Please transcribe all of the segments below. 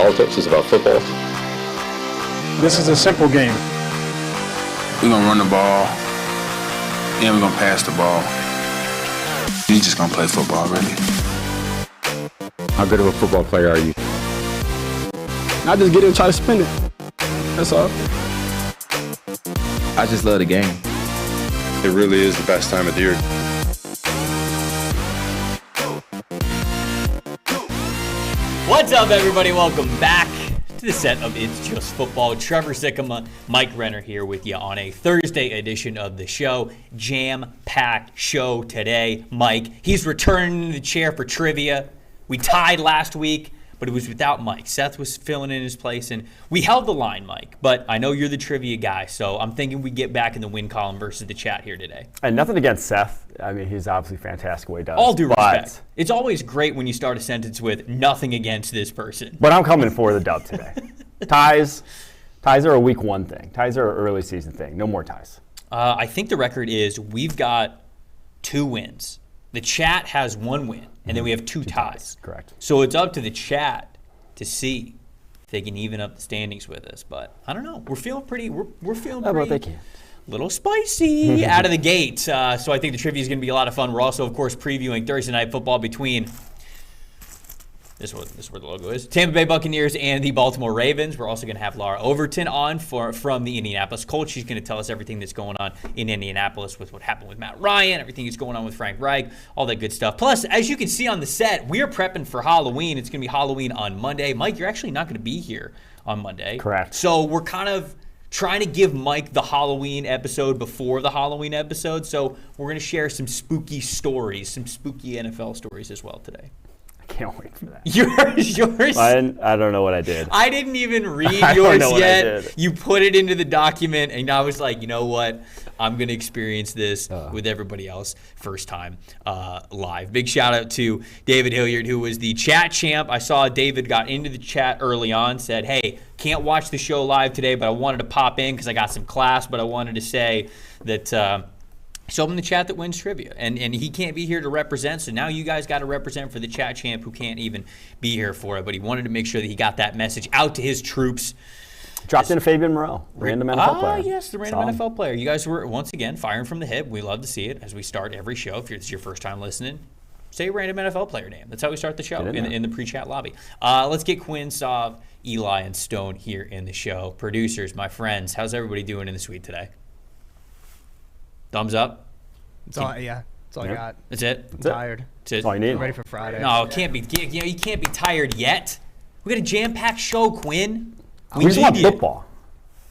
politics, it's about football. This is a simple game. We're going to run the ball, and we're going to pass the ball. You're just going to play football, really. How good of a football player are you? I just get it and try to spin it. That's all. I just love the game. It really is the best time of the year. What's up, everybody? Welcome back to the set of It's Just Football. Trevor Sikkema Mike Renner here with you on a Thursday edition of the show. Jam-packed show today. Mike, he's returning to the chair for trivia. We tied last week, but it was without Mike. Seth was filling in his place, and we held the line, Mike. But I know you're the trivia guy, so I'm thinking we get back in the win column versus the chat here today. And nothing against Seth. I mean, he's obviously fantastic what he does. All due respect. It's always great when you start a sentence with nothing against this person. But I'm coming for the dub today. Ties are a week one thing. Ties are an early season thing. No more ties. I think the record is we've got 2 wins. The chat has 1 win, and then we have 2 ties. Correct. So it's up to the chat to see if they can even up the standings with us. But I don't know. We're feeling pretty. We're feeling How pretty. about they can? Little spicy out of the gate. So I think the trivia is going to be a lot of fun. We're also, of course, previewing Thursday Night Football between this is where the logo is, Tampa Bay Buccaneers and the Baltimore Ravens. We're also going to have Larra Overton on from the Indianapolis Colts. She's going to tell us everything that's going on in Indianapolis with what happened with Matt Ryan, everything that's going on with Frank Reich, all that good stuff. Plus, as you can see on the set, we are prepping for Halloween. It's going to be Halloween on Monday. Mike, you're actually not going to be here on Monday. Correct. So we're kind of trying to give Mike the Halloween episode before the Halloween episode. So we're going to share some spooky stories, some spooky NFL stories as well today. Can't wait for that. Yours. I don't know what I did. I didn't even read I don't yours know what I yet. did. You put it into the document, and I was like, you know what? I'm going to experience this with everybody else first time live. Big shout out to David Hilliard, who was the chat champ. I saw David got into the chat early on, said, hey, can't watch the show live today, but I wanted to pop in because I got some class, but I wanted to say that show him in the chat that wins trivia. And he can't be here to represent, so now you guys got to represent for the chat champ who can't even be here for it. But he wanted to make sure that he got that message out to his troops. Dropped in a Fabian Moreau, random NFL player. Yes, the random NFL player. You guys were, once again, firing from the hip. We love to see it as we start every show. If it's your first time listening, say a random NFL player name. That's how we start the show in the pre-chat lobby. Let's get Quinn, Sav, Eli, and Stone here in the show. Producers, my friends, how's everybody doing in the suite today? Thumbs up? That's all I got. That's it? I'm tired. That's all you need. I'm ready for Friday. No, it can't be. You can't be tired yet. We got a jam-packed show, Quinn. We just want football.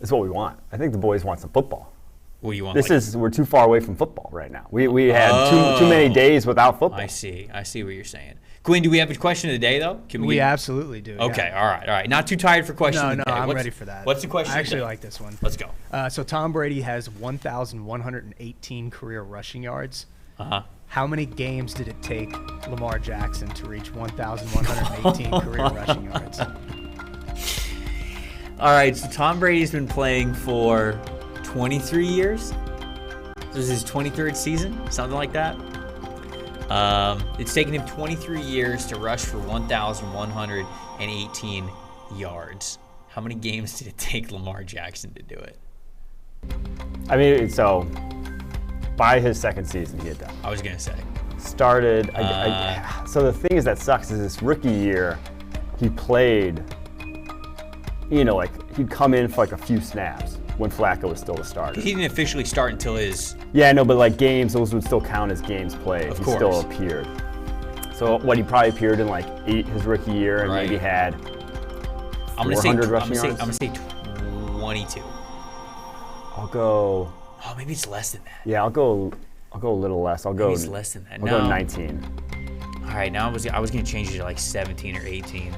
That's what we want. I think the boys want some football. What do you want? We're too far away from football right now. We had too many days without football. I see what you're saying. Quinn, do we have a question of the day, though? We absolutely do. Okay, yeah. all right. Not too tired for question of the day. I'm ready for that. What's the question I of the actually day? like this one. Let's go. So Tom Brady has 1,118 career rushing yards. Uh-huh. How many games did it take Lamar Jackson to reach 1,118 career rushing yards? All right, so Tom Brady's been playing for 23 years. This is his 23rd season, something like that. It's taken him 23 years to rush for 1,118 yards. How many games did it take Lamar Jackson to do it? I mean, so by his second season, he had done. I was going to say. Started. So the thing is that sucks is this rookie year, he played, he'd come in for like a few snaps when Flacco was still the starter. He didn't officially start until his... Yeah, no, but like games, those would still count as games played. Of he course. Still appeared. So he probably appeared in like 8 his rookie year and maybe had 400 rushing yards. I'm going to say 22. I'll go... Oh, maybe it's less than that. Yeah, I'll go a little less. Maybe it's less than that. I'll go 19. All right, now I was going to change it to like 17 or 18.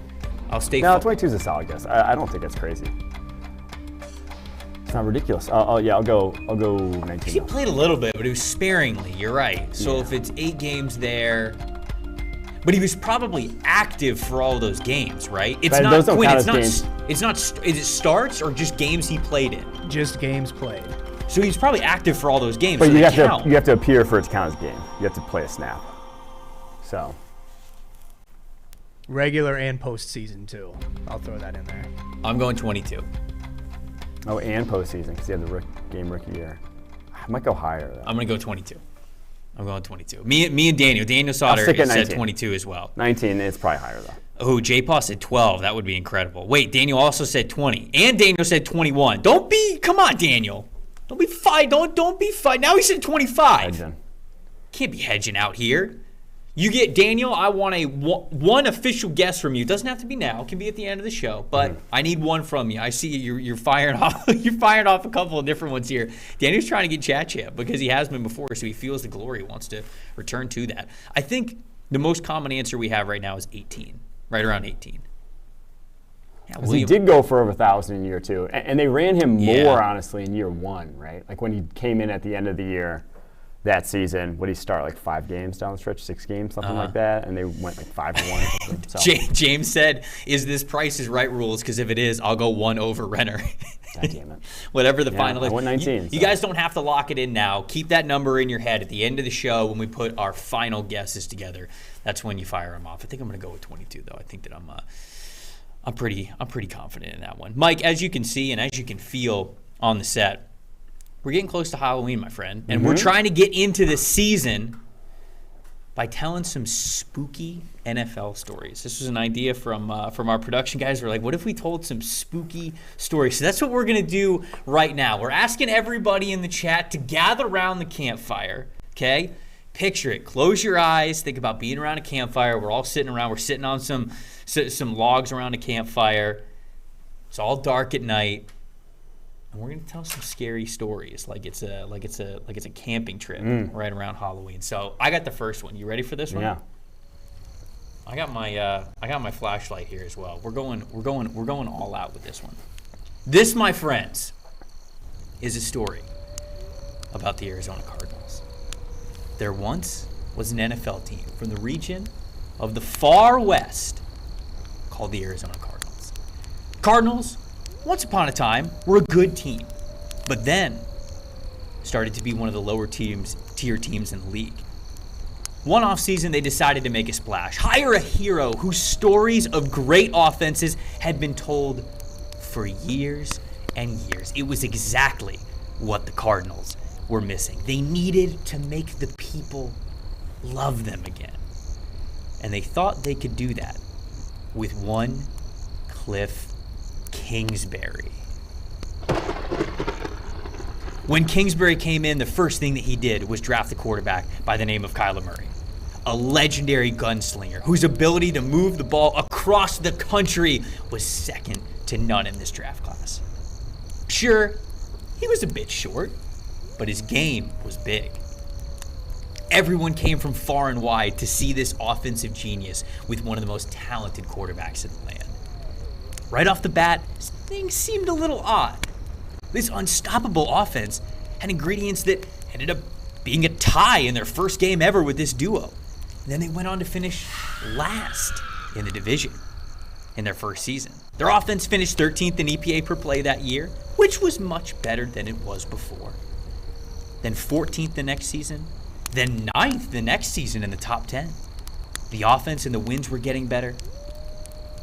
I'll stay... No, 22 is a solid guess. I don't think that's crazy. It's not ridiculous. I'll go 19. He played a little bit, but it was sparingly. You're right. So if it's 8 games there, but he was probably active for all those games, right? It's But not. those don't Quinn, count it's as not. games. It's not. Is it starts or just games he played in? Just games played. So he's probably active for all those games. But so you they have count. to appear for it to count as a game. You have to play a snap. So Regular and postseason, too. I'll throw that in there. I'm going 22. Oh, and postseason because he had the game rookie year. I might go higher, though. I'm going to go 22. I'm going 22. Me and Daniel Sauter said 22 as well. 19, it's probably higher, though. Oh, J-Paw said 12. That would be incredible. Wait, Daniel also said 20. And Daniel said 21. Come on, Daniel. Don't be fight. Don't be fight. Now he said 25. Hedging. Can't be hedging out here. You get Daniel. I want one official guess from you. It doesn't have to be now. It can be at the end of the show. But I need one from you. I see you're firing off. You're firing off a couple of different ones here. Daniel's trying to get chat champ because he has been before, so he feels the glory. He wants to return to that. I think the most common answer we have right now is 18. Right around 18. Yeah, he did go for over 1,000 in year 2. And they ran him more, honestly, in year 1, right? Like when he came in at the end of the year that season, would he start like 5 games down the stretch, 6 games, something like that? And they went like 5-1 or something. So. James said, is this Price is Right rules? Because if it is, I'll go 1 over Renner. God damn it. Whatever the final is. I went 19. You guys don't have to lock it in now. Keep that number in your head at the end of the show when we put our final guesses together. That's when you fire them off. I think I'm going to go with 22, though. I think that I'm pretty confident in that one. Mike, as you can see and as you can feel on the set, we're getting close to Halloween, my friend, and we're trying to get into the season by telling some spooky NFL stories. This was an idea from our production guys. We're like, what if we told some spooky stories? So that's what we're going to do right now. We're asking everybody in the chat to gather around the campfire, okay? Picture it. Close your eyes. Think about being around a campfire. We're all sitting around. We're sitting on some logs around a campfire. It's all dark at night, and we're gonna tell some scary stories, like it's a camping trip right around Halloween. So I got the first one. You ready for this one? Yeah. I got my flashlight here as well. We're going all out with this one. This, my friends, is a story about the Arizona Cardinals. There once was an NFL team from the region of the far west called the Arizona Cardinals. Cardinals, once upon a time, were a good team, but then started to be one of the lower tier teams in the league. One offseason, they decided to make a splash, hire a hero whose stories of great offenses had been told for years and years. It was exactly what the Cardinals were missing. They needed to make the people love them again. And they thought they could do that with one Cliff Kingsbury. When Kingsbury came in, the first thing that he did was draft a quarterback by the name of Kyler Murray, a legendary gunslinger whose ability to move the ball across the country was second to none in this draft class. Sure, he was a bit short, but his game was big. Everyone came from far and wide to see this offensive genius with one of the most talented quarterbacks in the land. Right off the bat, things seemed a little odd. This unstoppable offense had ingredients that ended up being a tie in their first game ever with this duo. And then they went on to finish last in the division in their first season. Their offense finished 13th in EPA per play that year, which was much better than it was before. Then 14th the next season, then 9th the next season in the top 10. The offense and the wins were getting better,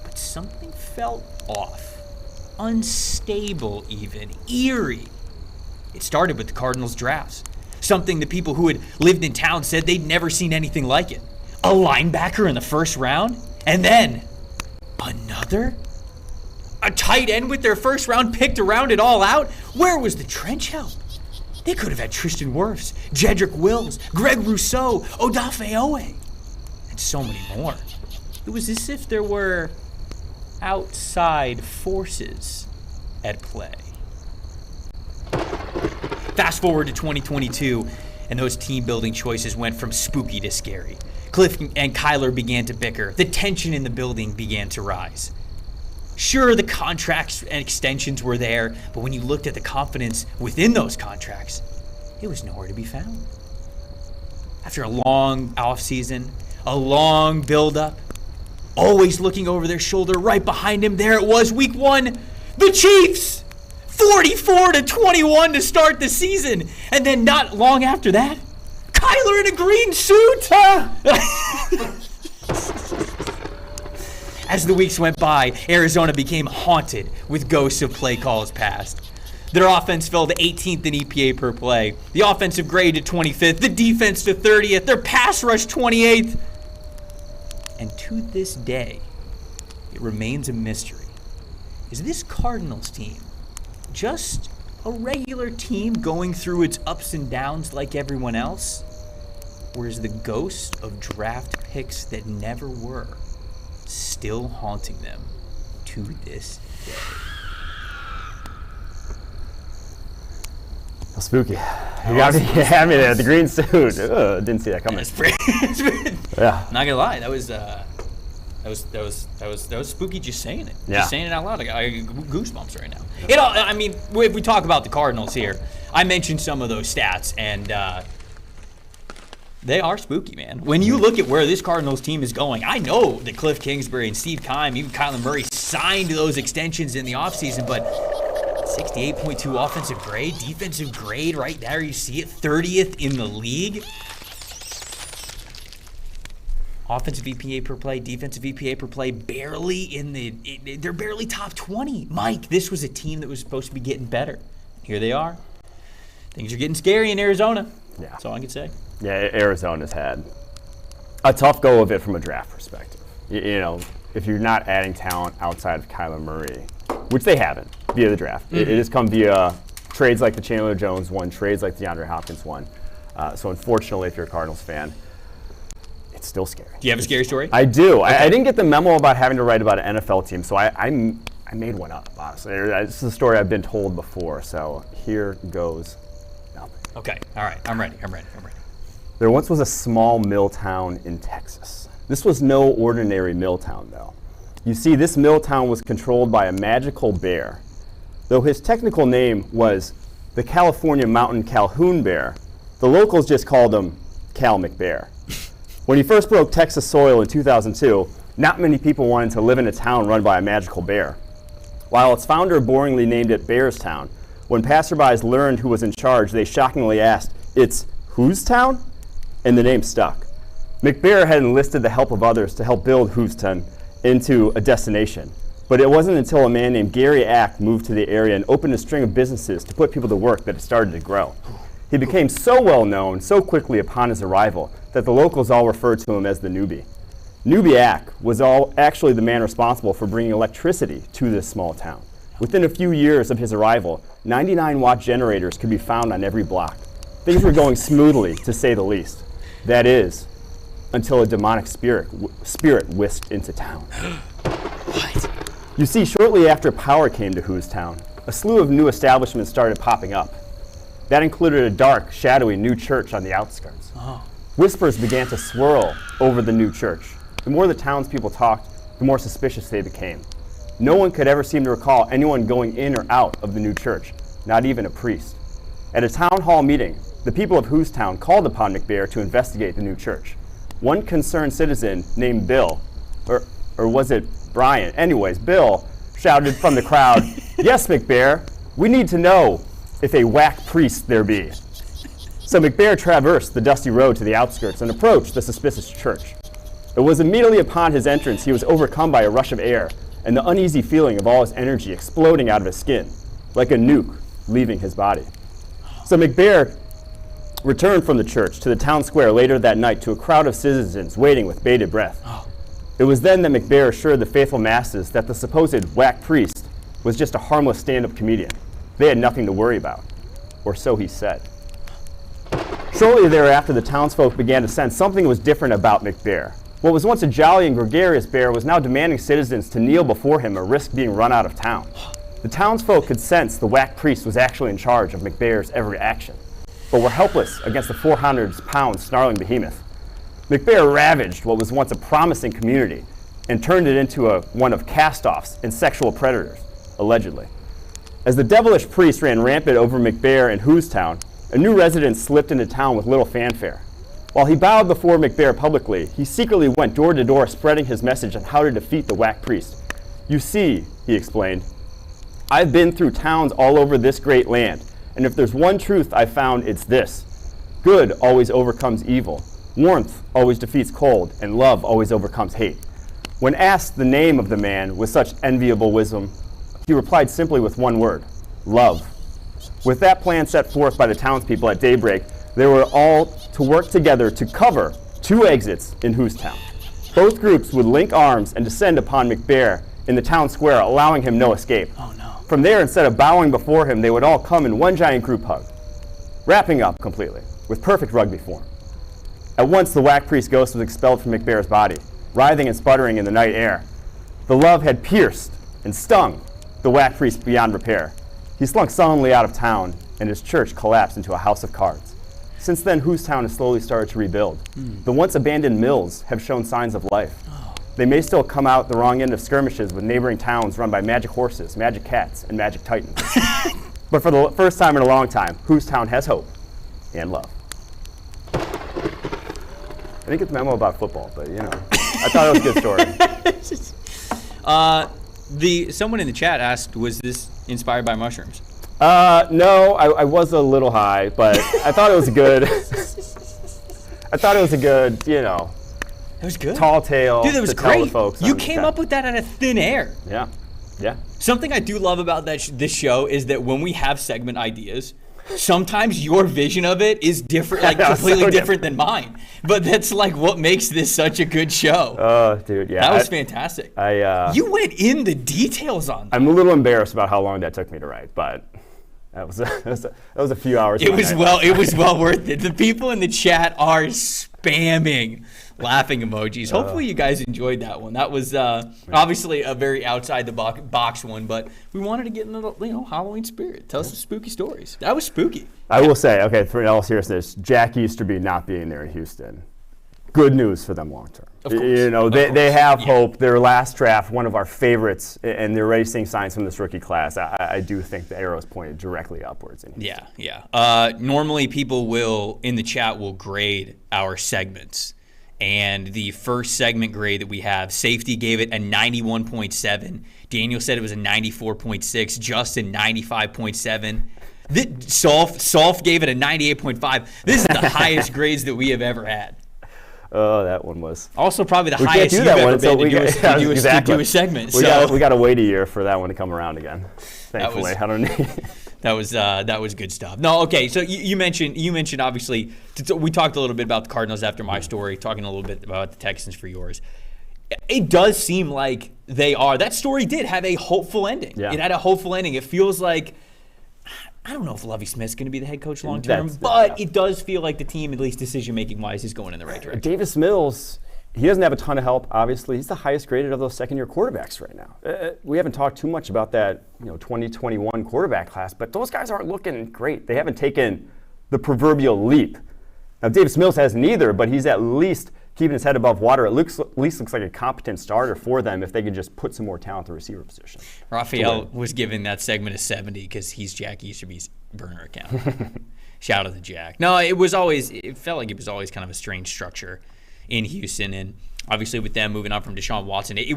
but something felt off. Unstable even, eerie. It started with the Cardinals drafts. Something the people who had lived in town said they'd never seen anything like it. A linebacker in the first round, and then another? A tight end with their first round pick to round it all out? Where was the trench help? They could have had Tristan Wirfs, Jedrick Wills, Greg Rousseau, Odafe Owe, and so many more. It was as if there were outside forces at play. Fast forward to 2022, and those team-building choices went from spooky to scary. Cliff and Kyler began to bicker. The tension in the building began to rise. Sure, the contracts and extensions were there, but when you looked at the confidence within those contracts, it was nowhere to be found. After a long offseason, a long build-up, always looking over their shoulder, right behind him, there it was, week 1, the Chiefs! 44-21 to start the season. And then not long after that, Kyler in a green suit. As the weeks went by, Arizona became haunted with ghosts of play calls past. Their offense fell to 18th in EPA per play. The offensive grade to 25th. The defense to 30th. Their pass rush 28th. And to this day, it remains a mystery. Is this Cardinals team just a regular team going through its ups and downs like everyone else? Or is the ghost of draft picks that never were still haunting them to this day? Spooky. You got me there. The green suit. Ugh, didn't see that coming. Yeah. Not gonna lie, that was spooky just saying it. Yeah. Just saying it out loud. I got goosebumps right now. You know, I mean, if we talk about the Cardinals here, I mentioned some of those stats, and they are spooky, man. When you look at where this Cardinals team is going, I know that Cliff Kingsbury and Steve Keim, even Kyler Murray, signed those extensions in the offseason, but 68.2 offensive grade, defensive grade right there, you see it, 30th in the league. Offensive EPA per play, defensive EPA per play, barely they're barely top 20. Mike, this was a team that was supposed to be getting better. Here they are. Things are getting scary in Arizona. Yeah. That's all I can say. Yeah, Arizona's had a tough go of it from a draft perspective. You know, if you're not adding talent outside of Kyler Murray, which they haven't via the draft. It has come via trades like the Chandler Jones one, trades like DeAndre Hopkins one. So unfortunately, if you're a Cardinals fan, it's still scary. Do you have a scary story? I do. Okay. I didn't get the memo about having to write about an NFL team, so I made one up, honestly. This is a story I've been told before, so here goes nothing. Okay, all right, I'm ready. There once was a small mill town in Texas. This was no ordinary mill town, though. You see, this mill town was controlled by a magical bear. Though his technical name was the California Mountain Calhoun Bear, the locals just called him Cal McBear. When he first broke Texas soil in 2002, not many people wanted to live in a town run by a magical bear. While its founder boringly named it Bearstown, when passerbys learned who was in charge, they shockingly asked, "It's whose town?" And the name stuck. McBear had enlisted the help of others to help build Houston into a destination. But it wasn't until a man named Gary Ack moved to the area and opened a string of businesses to put people to work that it started to grow. He became so well known so quickly upon his arrival that the locals all referred to him as the newbie. Newbie Ack was actually the man responsible for bringing electricity to this small town. Within a few years of his arrival, 99-watt generators could be found on every block. Things were going smoothly, to say the least. That is, until a demonic spirit whisked into town. What? You see, shortly after power came to Houston, a slew of new establishments started popping up. That included a dark, shadowy new church on the outskirts. Oh. Whispers began to swirl over the new church. The more the townspeople talked, the more suspicious they became. No one could ever seem to recall anyone going in or out of the new church, not even a priest. At a town hall meeting, the people of Houston called upon McBear to investigate the new church. One concerned citizen named Bill, or was it Brian? Anyways, Bill shouted from the crowd, "Yes, McBear, we need to know if a whack priest there be." So McBear traversed the dusty road to the outskirts and approached the suspicious church. It was immediately upon his entrance he was overcome by a rush of air and the uneasy feeling of all his energy exploding out of his skin, like a nuke leaving his body. So McBear returned from the church to the town square later that night to a crowd of citizens waiting with bated breath. It was then that McBear assured the faithful masses that the supposed whack priest was just a harmless stand-up comedian. They had nothing to worry about, or so he said. Shortly thereafter, the townsfolk began to sense something was different about McBear. What was once a jolly and gregarious bear was now demanding citizens to kneel before him or risk being run out of town. The townsfolk could sense the whack priest was actually in charge of McBear's every action, but were helpless against the 400-pound snarling behemoth. McBear ravaged what was once a promising community and turned it into one of cast-offs and sexual predators, allegedly. As the devilish priest ran rampant over McBear and Houston, a new resident slipped into town with little fanfare. While he bowed before McBear publicly, he secretly went door to door spreading his message on how to defeat the whack priest. "You see," he explained, "I've been through towns all over this great land, and if there's one truth I've found, it's this. Good always overcomes evil, warmth always defeats cold, and love always overcomes hate. When asked the name of the man with such enviable wisdom, he replied simply with one word: love. With that plan set forth by the townspeople at daybreak, they were all to work together to cover 2 exits in Housetown. Both groups would link arms and descend upon McBear in the town square, allowing him no escape. Oh, no. From there, instead of bowing before him, they would all come in one giant group hug, wrapping up completely, with perfect rugby form. At once, the whack priest ghost was expelled from McBear's body, writhing and sputtering in the night air. The love had pierced and stung the whack priest beyond repair. He slunk sullenly out of town, and his church collapsed into a house of cards. Since then, Housetown has slowly started to rebuild. The once abandoned mills have shown signs of life. They may still come out the wrong end of skirmishes with neighboring towns run by magic horses, magic cats, and magic titans. But for the first time in a long time, Housetown has hope and love. I didn't get the memo about football, but I thought it was a good story. Someone in the chat asked, was this inspired by mushrooms? No, I was a little high, but I thought it was good. I thought it was a good, It was good. Tall tale. Dude, that was to tell the great. folks You on the came chat. up with that out of thin air. Yeah. Something I do love about this show is that when we have segment ideas, sometimes your vision of it is different, like completely so different than mine. But that's like what makes this such a good show. Oh, dude, yeah. That was fantastic. You went in the details on that. I'm a little embarrassed about how long that took me to write, but that was a few hours. It was well worth it. The people in the chat are spamming laughing emojis. Hopefully you guys enjoyed that one. That was obviously a very outside the box one, but we wanted to get in the Halloween spirit. Tell us some spooky stories. That was spooky. I will say, okay, for all seriousness, Jack Easterby not being there in Houston, good news for them long term. Of course. They have hope. Their last draft, one of our favorites, and they're already seeing signs from this rookie class. I do think the arrow is pointed directly upwards. In Houston. Yeah. Normally people in the chat will grade our segments. And the first segment grade that we have, Safety gave it a 91.7. Daniel said it was a 94.6. Justin, 95.7. Solf gave it a 98.5. This is the highest grades that we have ever had. Oh, that one was. Also probably the We highest can't you've do that ever one, so been to do a segment. We got to wait a year for that one to come around again. Thankfully, I don't need. That was good stuff. No, okay. So you mentioned obviously we talked a little bit about the Cardinals after my story, talking a little bit about the Texans for yours. It does seem like they are. That story did have a hopeful ending. Yeah. It had a hopeful ending. It feels like I don't know if Lovie Smith's going to be the head coach long term, but it does feel like the team, at least decision making wise, is going in the right direction. Davis Mills, he doesn't have a ton of help. Obviously, he's the highest graded of those second-year quarterbacks right now. We haven't talked too much about that, 2021 quarterback class, but those guys aren't looking great. They haven't taken the proverbial leap. Now, Davis Mills hasn't either, but he's at least keeping his head above water. It at least looks like a competent starter for them if they could just put some more talent at the receiver position. Raphael was giving that segment a 70 because he's Jack Easterby's burner account. Shout out to Jack. No, it felt like it was always kind of a strange structure in Houston, and obviously with them moving on from Deshaun Watson, it's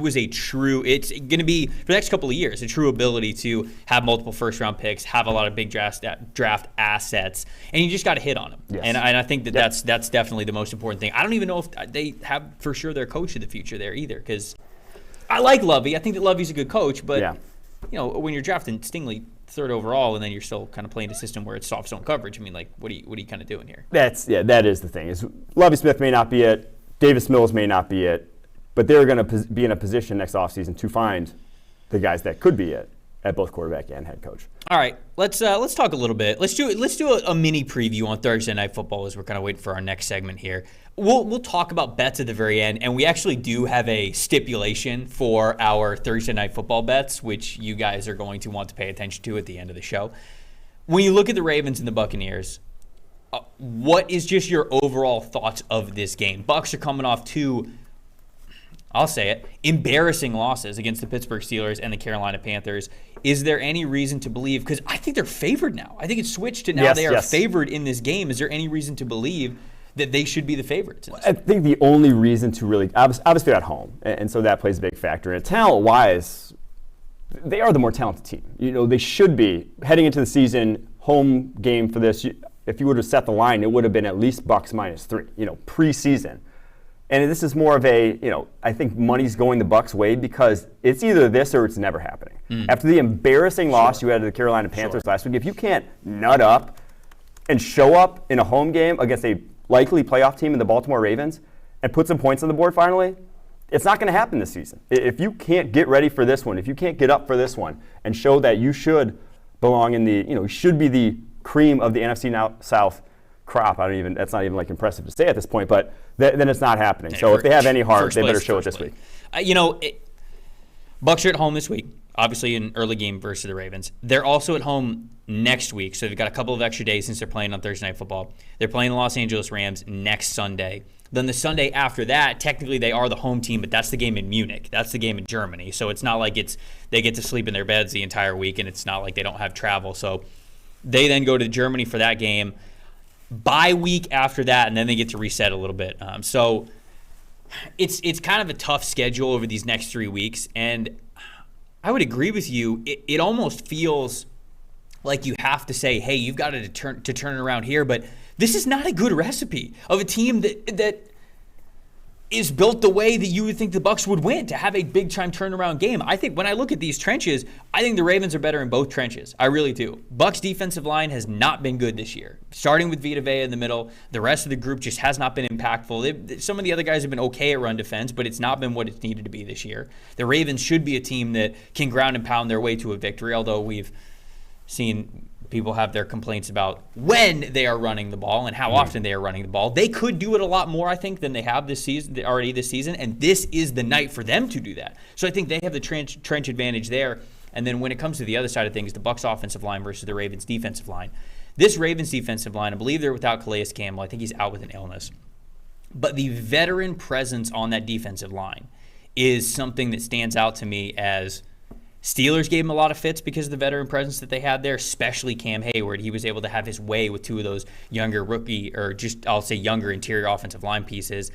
going to be, for the next couple of years, a true ability to have multiple first-round picks, have a lot of big draft assets, and you just got to hit on them. Yes. And I think that's definitely the most important thing. I don't even know if they have for sure their coach of the future there either, because I like Lovie. I think that Lovie's a good coach, but when you're drafting Stingley third overall, and then you're still kind of playing a system where it's soft zone coverage. I mean, like, what are you kind of doing here? That is the thing. Is Lovie Smith may not be it. Davis Mills may not be it, but they're going to be in a position next offseason to find the guys that could be it at both quarterback and head coach. All right, let's talk a little bit. Let's do a mini preview on Thursday Night Football as we're kind of waiting for our next segment here. We'll talk about bets at the very end, and we actually do have a stipulation for our Thursday Night Football bets, which you guys are going to want to pay attention to at the end of the show. When you look at the Ravens and the Buccaneers, what is just your overall thoughts of this game? Bucs are coming off two, I'll say it, embarrassing losses against the Pittsburgh Steelers and the Carolina Panthers. Is there any reason to believe, because I think they're favored now. I think it's switched to now they are favored in this game. Is there any reason to believe that they should be the favorites? I think the only reason to really, obviously they're at home, and so that plays a big factor. And talent-wise, they are the more talented team. They should be. Heading into the season, home game for this, if you would have set the line, it would have been at least Bucs -3, preseason. And this is more of a, I think money's going the Bucs' way because it's either this or it's never happening. After the embarrassing loss you had to the Carolina Panthers last week, if you can't nut up and show up in a home game against a likely playoff team in the Baltimore Ravens and put some points on the board finally, it's not going to happen this season. If you can't get ready for this one, if you can't get up for this one and show that you should belong in the, you should be the cream of the NFC South crop, that's not even like impressive to say at this point, but then it's not happening. So if they have any heart, they better show it this week. Bucs are at home this week, obviously an early game versus the Ravens. They're also at home next week, so they've got a couple of extra days since they're playing on Thursday Night Football. They're playing the Los Angeles Rams next Sunday. Then the Sunday after that, technically they are the home team, but that's the game in Munich. That's the game in Germany. So it's not like they get to sleep in their beds the entire week, and it's not like they don't have travel. So they then go to Germany for that game. Bye week after that, and then they get to reset a little bit. So it's kind of a tough schedule over these next 3 weeks, and I would agree with you. It almost feels like you have to say, hey, you've got to turn it around here, but this is not a good recipe of a team that is built the way that you would think the Bucs would win, to have a big-time turnaround game. I think when I look at these trenches, I think the Ravens are better in both trenches. I really do. Bucs' defensive line has not been good this year. Starting with Vita Vea in the middle, the rest of the group just has not been impactful. Some of the other guys have been okay at run defense, but it's not been what it's needed to be this year. The Ravens should be a team that can ground and pound their way to a victory, although we've seen people have their complaints about when they are running the ball and how often they are running the ball. They could do it a lot more, I think, than they have this season, and this is the night for them to do that. So I think they have the trench advantage there. And then when it comes to the other side of things, the Bucs offensive line versus the Ravens defensive line. This Ravens defensive line, I believe they're without Calais Campbell. I think he's out with an illness. But the veteran presence on that defensive line is something that stands out to me as Steelers gave him a lot of fits because of the veteran presence that they had there, especially Cam Hayward. He was able to have his way with two of those younger younger interior offensive line pieces.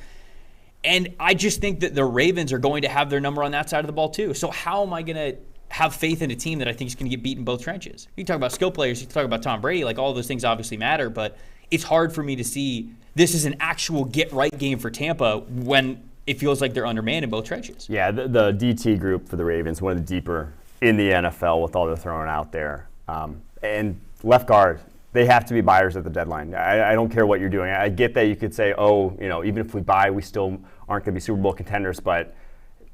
And I just think that the Ravens are going to have their number on that side of the ball too. So how am I going to have faith in a team that I think is going to get beat in both trenches? You talk about skill players, you talk about Tom Brady, like all those things obviously matter, but it's hard for me to see this is an actual get-right game for Tampa when it feels like they're undermanned in both trenches. Yeah, the DT group for the Ravens, one of the deeper in the NFL with all they're throwing out there. And left guard, they have to be buyers at the deadline. I don't care what you're doing. I get that you could say, even if we buy, we still aren't going to be Super Bowl contenders. But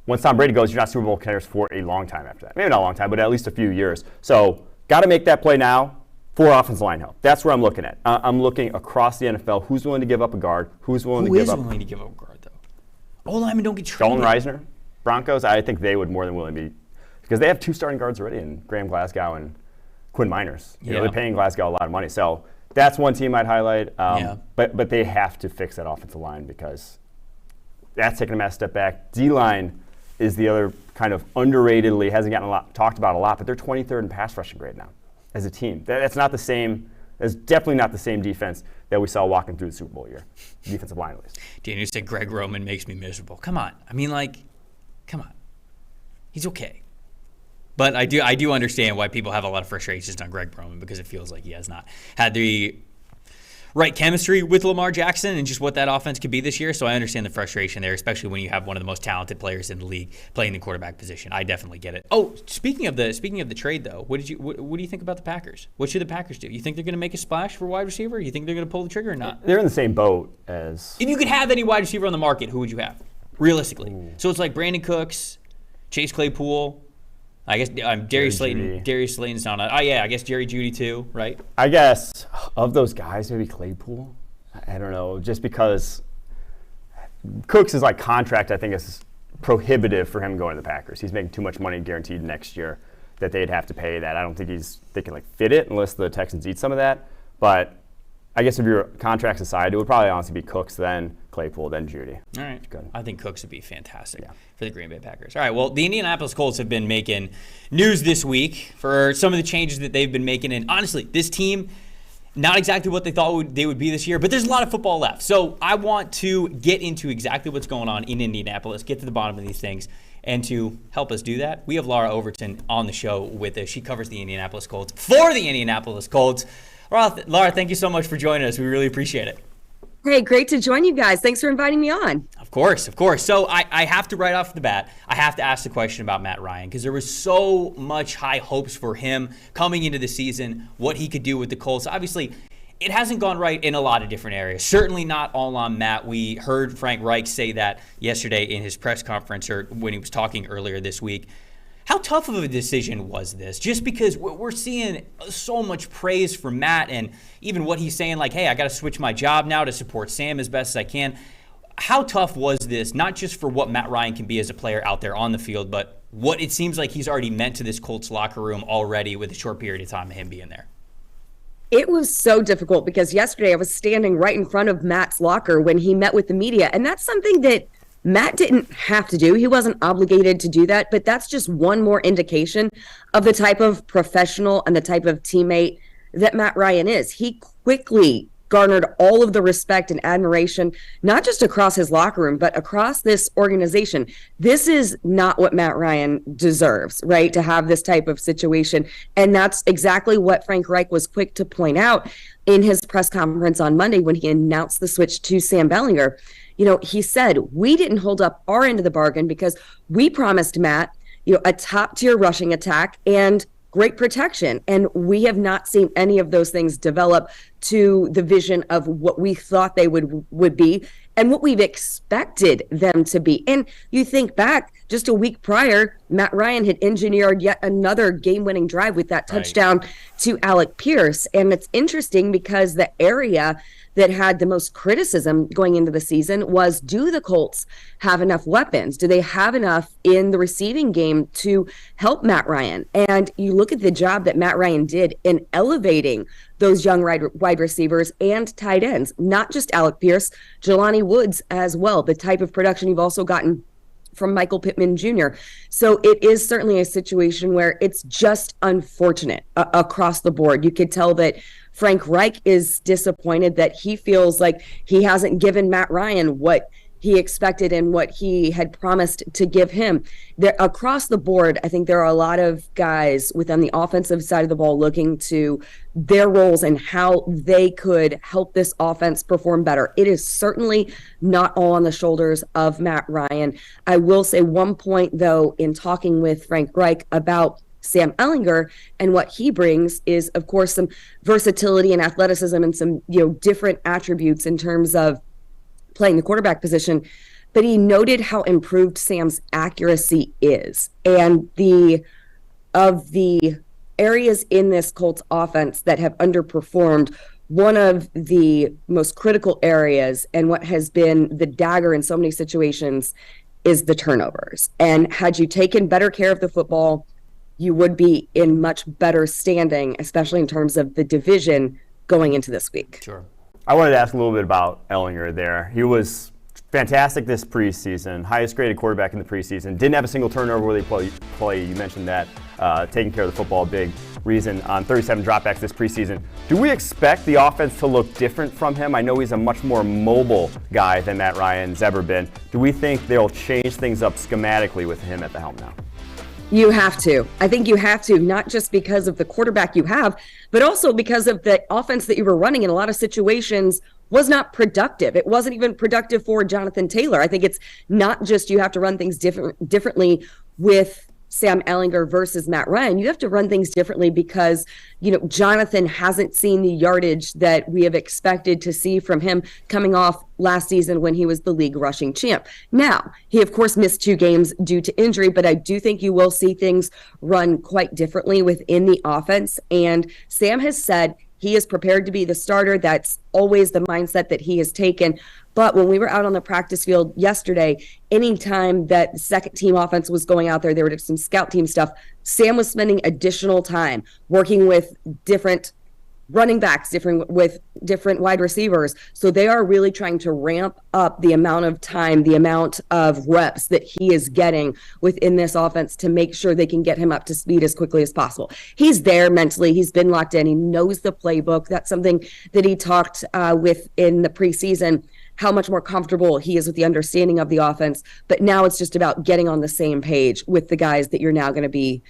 once Tom Brady goes, you're not Super Bowl contenders for a long time after that. Maybe not a long time, but at least a few years. So got to make that play now for offensive line help. That's where I'm looking at. I'm looking across the NFL. Who's willing to give up a guard? Who's willing to give up a guard, though? O-linemen don't get traded. Dolan Reisner, Broncos, I think they would more than willing to be, because they have two starting guards already in Graham Glasgow and Quinn Miners. They're paying Glasgow a lot of money. So that's one team I'd highlight. But they have to fix that offensive line because that's taking a massive step back. D-line is the other kind of underratedly, hasn't gotten talked about a lot, but they're 23rd in pass rushing grade now as a team. That's not the same. That's definitely not the same defense that we saw walking through the Super Bowl year. Defensive line, at least. Daniel said Greg Roman makes me miserable. Come on. Come on. He's okay. But I do understand why people have a lot of frustrations on Greg Roman because it feels like he has not had the right chemistry with Lamar Jackson and just what that offense could be this year. So I understand the frustration there, especially when you have one of the most talented players in the league playing the quarterback position. I definitely get it. Oh, speaking of the trade though, what do you think about the Packers? What should the Packers do? You think they're going to make a splash for wide receiver? You think they're going to pull the trigger or not? They're in the same boat as. If you could have any wide receiver on the market, who would you have realistically? So it's like Brandon Cooks, Chase Claypool. I guess Darius Slayton. Darius Slayton's not on. I guess Jerry Jeudy too, right? I guess of those guys, maybe Claypool. I don't know, just because Cooks' contract, I think, is prohibitive for him going to the Packers. He's making too much money guaranteed next year that they'd have to pay that. I don't think they can fit it unless the Texans eat some of that. But I guess if your contracts aside, it would probably honestly be Cooks, then Claypool, then Jeudy. All right. Good. I think Cooks would be fantastic for the Green Bay Packers. All right, well, the Indianapolis Colts have been making news this week for some of the changes that they've been making. And honestly, this team, not exactly what they thought they would be this year, but there's a lot of football left. So I want to get into exactly what's going on in Indianapolis, get to the bottom of these things. And to help us do that, we have Larra Overton on the show with us. She covers the Indianapolis Colts for the Indianapolis Colts. Larra, thank you so much for joining us. We really appreciate it. Hey, great to join you guys. Thanks for inviting me on. Of course. So I have to right off the bat, I have to ask the question about Matt Ryan, because there was so much high hopes for him coming into the season, what he could do with the Colts. Obviously, it hasn't gone right in a lot of different areas. Certainly not all on Matt. We heard Frank Reich say that yesterday in his press conference, or when he was talking earlier this week. How tough of a decision was this? Just because we're seeing so much praise from Matt, and even what he's saying, like, hey, I got to switch my job now to support Sam as best as I can. How tough was this, not just for what Matt Ryan can be as a player out there on the field, but what it seems like he's already meant to this Colts locker room already with a short period of time of him being there? It was so difficult because yesterday I was standing right in front of Matt's locker when he met with the media, and that's something that Matt didn't have to do. He wasn't obligated to do that, but that's just one more indication of the type of professional and the type of teammate that Matt Ryan is. He quickly garnered all of the respect and admiration, not just across his locker room, but across this organization. This is not what Matt Ryan deserves, right? To have this type of situation. And that's exactly what Frank Reich was quick to point out in his press conference on Monday when he announced the switch to Sam Bellinger. You know, he said, we didn't hold up our end of the bargain because we promised Matt, a top tier rushing attack and great protection. And we have not seen any of those things develop to the vision of what we thought they would be and what we've expected them to be. And you think back just a week prior, Matt Ryan had engineered yet another game-winning drive with that touchdown to Alec Pierce. And it's interesting because the area that had the most criticism going into the season was, do the Colts have enough weapons? Do they have enough in the receiving game to help Matt Ryan? And you look at the job that Matt Ryan did in elevating those young wide receivers and tight ends, not just Alec Pierce, Jelani Woods as well, the type of production you've also gotten from Michael Pittman Jr. So it is certainly a situation where it's just unfortunate across the board. You could tell that Frank Reich is disappointed that he feels like he hasn't given Matt Ryan what he expected and what he had promised to give him. Across the board, I think there are a lot of guys within the offensive side of the ball looking to their roles and how they could help this offense perform better. It is certainly not all on the shoulders of Matt Ryan. I will say one point, though, in talking with Frank Reich about Sam Ehlinger and what he brings is, of course, some versatility and athleticism and some, different attributes in terms of playing the quarterback position. But he noted how improved Sam's accuracy is. And of the areas in this Colts offense that have underperformed, one of the most critical areas and what has been the dagger in so many situations is the turnovers. And had you taken better care of the football, you would be in much better standing, especially in terms of the division going into this week. Sure. I wanted to ask a little bit about Ehlinger there. He was fantastic this preseason, highest graded quarterback in the preseason. Didn't have a single turnover where they play. You mentioned that. Taking care of the football, big reason on 37 dropbacks this preseason. Do we expect the offense to look different from him? I know he's a much more mobile guy than Matt Ryan's ever been. Do we think they'll change things up schematically with him at the helm now? You have to. I think you have to, not just because of the quarterback you have, but also because of the offense that you were running in a lot of situations was not productive. It wasn't even productive for Jonathan Taylor. I think it's not just you have to run things differently with Sam Ehlinger versus Matt Ryan. You have to run things differently because, Jonathan hasn't seen the yardage that we have expected to see from him coming off last season when he was the league rushing champ. Now, he of course missed 2 games due to injury, but I do think you will see things run quite differently within the offense. And Sam has said he is prepared to be the starter. That's always the mindset that he has taken. But when we were out on the practice field yesterday, anytime that the second team offense was going out there, there were some scout team stuff. Sam was spending additional time working with different running backs, with different wide receivers. So they are really trying to ramp up the amount of time, the amount of reps that he is getting within this offense to make sure they can get him up to speed as quickly as possible. He's there mentally. He's been locked in. He knows the playbook. That's something that he talked with in the preseason, how much more comfortable he is with the understanding of the offense. But now it's just about getting on the same page with the guys that you're now going to be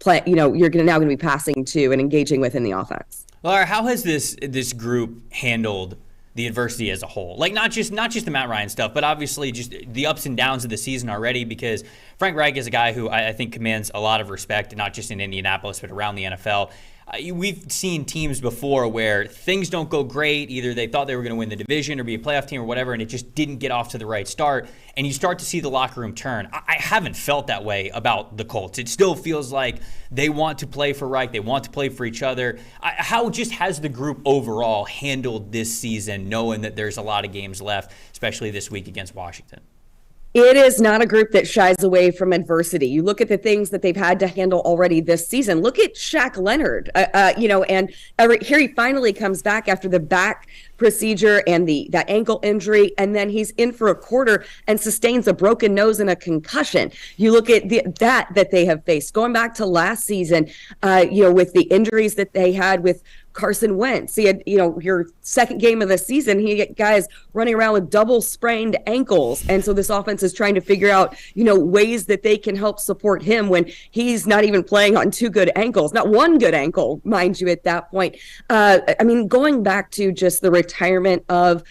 passing to and engaging with in the offense. Larra, how has this group handled the adversity as a whole. Like not just the Matt Ryan stuff, but obviously just the ups and downs of the season already, because Frank Reich is a guy who I think commands a lot of respect, not just in Indianapolis, but around the NFL. We've seen teams before where things don't go great. Either they thought they were going to win the division or be a playoff team or whatever, and it just didn't get off to the right start. And you start to see the locker room turn. I haven't felt that way about the Colts. It still feels like they want to play for Reich. They want to play for each other. How just has the group overall handled this season, knowing that there's a lot of games left, especially this week against Washington? It is not a group that shies away from adversity. You look at the things that they've had to handle already this season. Look at Shaq Leonard, and here he finally comes back after the back procedure and that ankle injury, and then he's in for a quarter and sustains a broken nose and a concussion. You look at that they have faced going back to last season, with the injuries that they had with Carson Wentz. He had, your second game of the season, he had guys running around with double sprained ankles. And so this offense is trying to figure out, ways that they can help support him when he's not even playing on two good ankles, not one good ankle, mind you, at that point. Going back to just the retirement of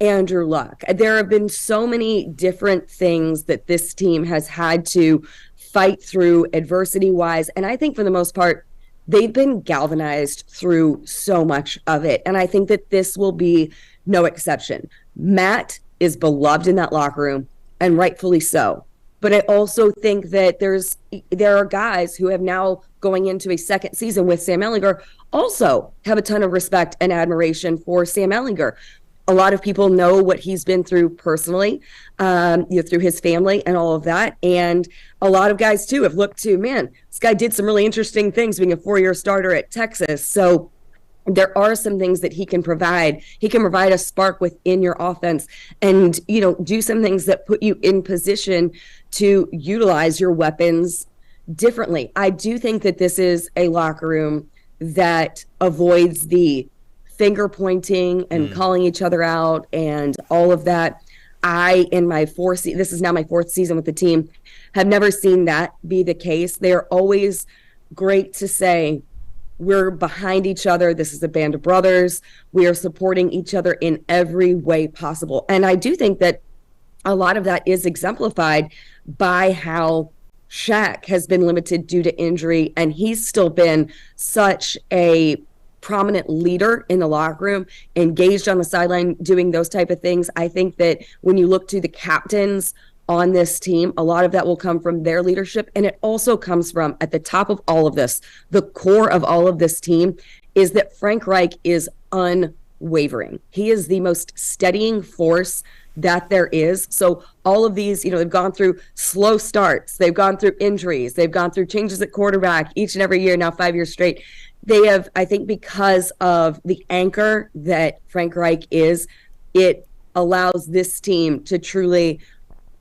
Andrew Luck, there have been so many different things that this team has had to fight through adversity-wise. And I think for the most part, they've been galvanized through so much of it. And I think that this will be no exception. Matt is beloved in that locker room, and rightfully so. But I also think that there are guys who have now going into a second season with Sam Ehlinger also have a ton of respect and admiration for Sam Ehlinger. A lot of people know what he's been through personally, through his family and all of that. And a lot of guys, too, have looked to, man, this guy did some really interesting things being a 4-year starter at Texas. So there are some things that he can provide. He can provide a spark within your offense and, do some things that put you in position to utilize your weapons differently. I do think that this is a locker room that avoids the finger pointing and calling each other out and all of that. This is now my fourth season with the team, have never seen that be the case. They're always great to say, we're behind each other. This is a band of brothers. We are supporting each other in every way possible. And I do think that a lot of that is exemplified by how Shaq has been limited due to injury, and he's still been such a prominent leader in the locker room, engaged on the sideline, doing those type of things. I think that when you look to the captains on this team, a lot of that will come from their leadership. And it also comes from, at the top of all of this, the core of all of this team is that Frank Reich is unwavering. He is the most steadying force that there is. So all of these, they've gone through slow starts, they've gone through injuries, they've gone through changes at quarterback each and every year, now 5 years straight. They have, I think, because of the anchor that Frank Reich is, it allows this team to truly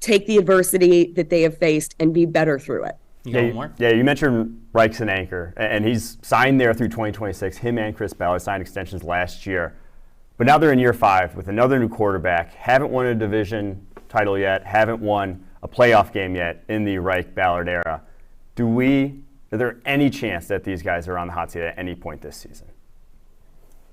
take the adversity that they have faced and be better through it. You mentioned Reich's an anchor, and he's signed there through 2026. Him and Chris Ballard signed extensions last year. But now they're in year 5 with another new quarterback, haven't won a division title yet, haven't won a playoff game yet in the Reich-Ballard era. Is there any chance that these guys are on the hot seat at any point this season?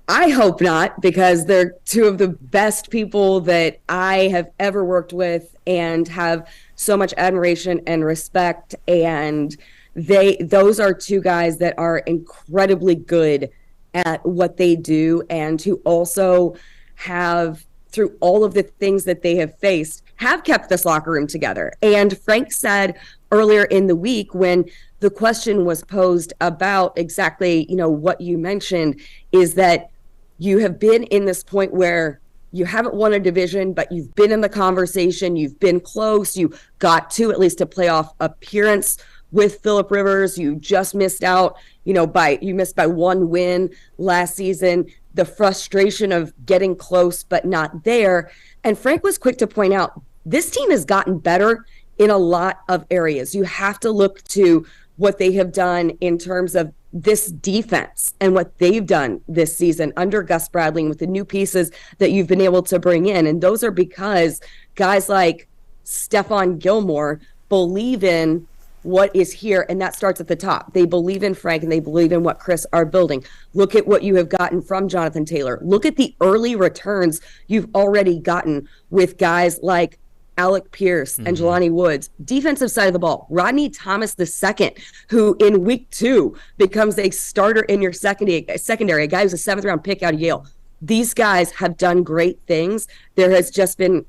I hope not, because they're two of the best people that I have ever worked with and have so much admiration and respect. And those are two guys that are incredibly good at what they do, and who also have, through all of the things that they have faced, have kept this locker room together. And Frank said earlier in the week, when the question was posed about exactly, what you mentioned, is that you have been in this point where you haven't won a division, but you've been in the conversation, you've been close, you got to at least a playoff appearance with Phillip Rivers. You just missed out, you missed by one win last season. The frustration of getting close but not there. And Frank was quick to point out, this team has gotten better in a lot of areas. You have to look to what they have done in terms of this defense and what they've done this season under Gus Bradley and with the new pieces that you've been able to bring in. And those are because guys like Stephon Gilmore believe in what is here, and that starts at the top. They believe in Frank, and they believe in what Chris are building. Look at what you have gotten from Jonathan Taylor. Look at the early returns you've already gotten with guys like Alec Pierce and Jelani Woods. Defensive side of the ball, Rodney Thomas II, who in week 2 becomes a starter in your secondary, a guy who's a 7th-round pick out of Yale. These guys have done great things. There has just been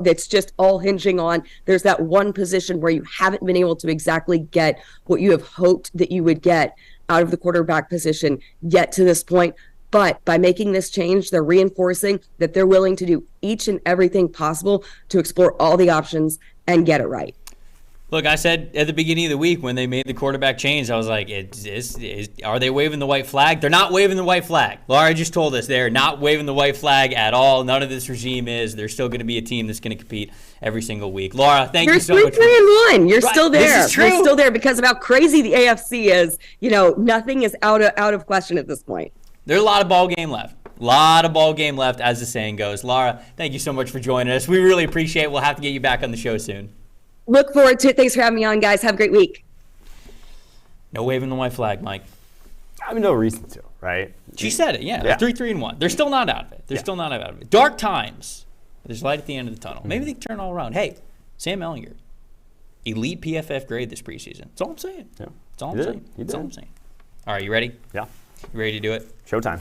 that's just all hinging on, there's that one position where you haven't been able to exactly get what you have hoped that you would get out of the quarterback position yet to this point. But by making this change, they're reinforcing that they're willing to do each and everything possible to explore all the options and get it right. Look, I said at the beginning of the week when they made the quarterback change, I was like, are they waving the white flag? They're not waving the white flag. Larra just told us they're not waving the white flag at all. None of this regime is. They're still going to be a team that's going to compete every single week. Larra, thank you so much. You're 3-1. You're Right. still there. This is true. You're still there because of how crazy the AFC is. Nothing is out of question at this point. There's a lot of ball game left. Lot of ball game left, as the saying goes. Larra, thank you so much for joining us. We really appreciate it. We'll have to get you back on the show soon. Look forward to it. Thanks for having me on, guys. Have a great week. No waving the white flag, Mike. I mean, no reason to, right? She said it, yeah. 3-3-1. They're still not out of it. They're still not out of it. Dark times. There's light at the end of the tunnel. Maybe they can turn it all around. Hey, Sam Ehlinger, elite PFF grade this preseason. That's all I'm saying. Yeah. That's all I'm saying. That's all I'm saying. All right, you ready? Yeah. You ready to do it? Showtime.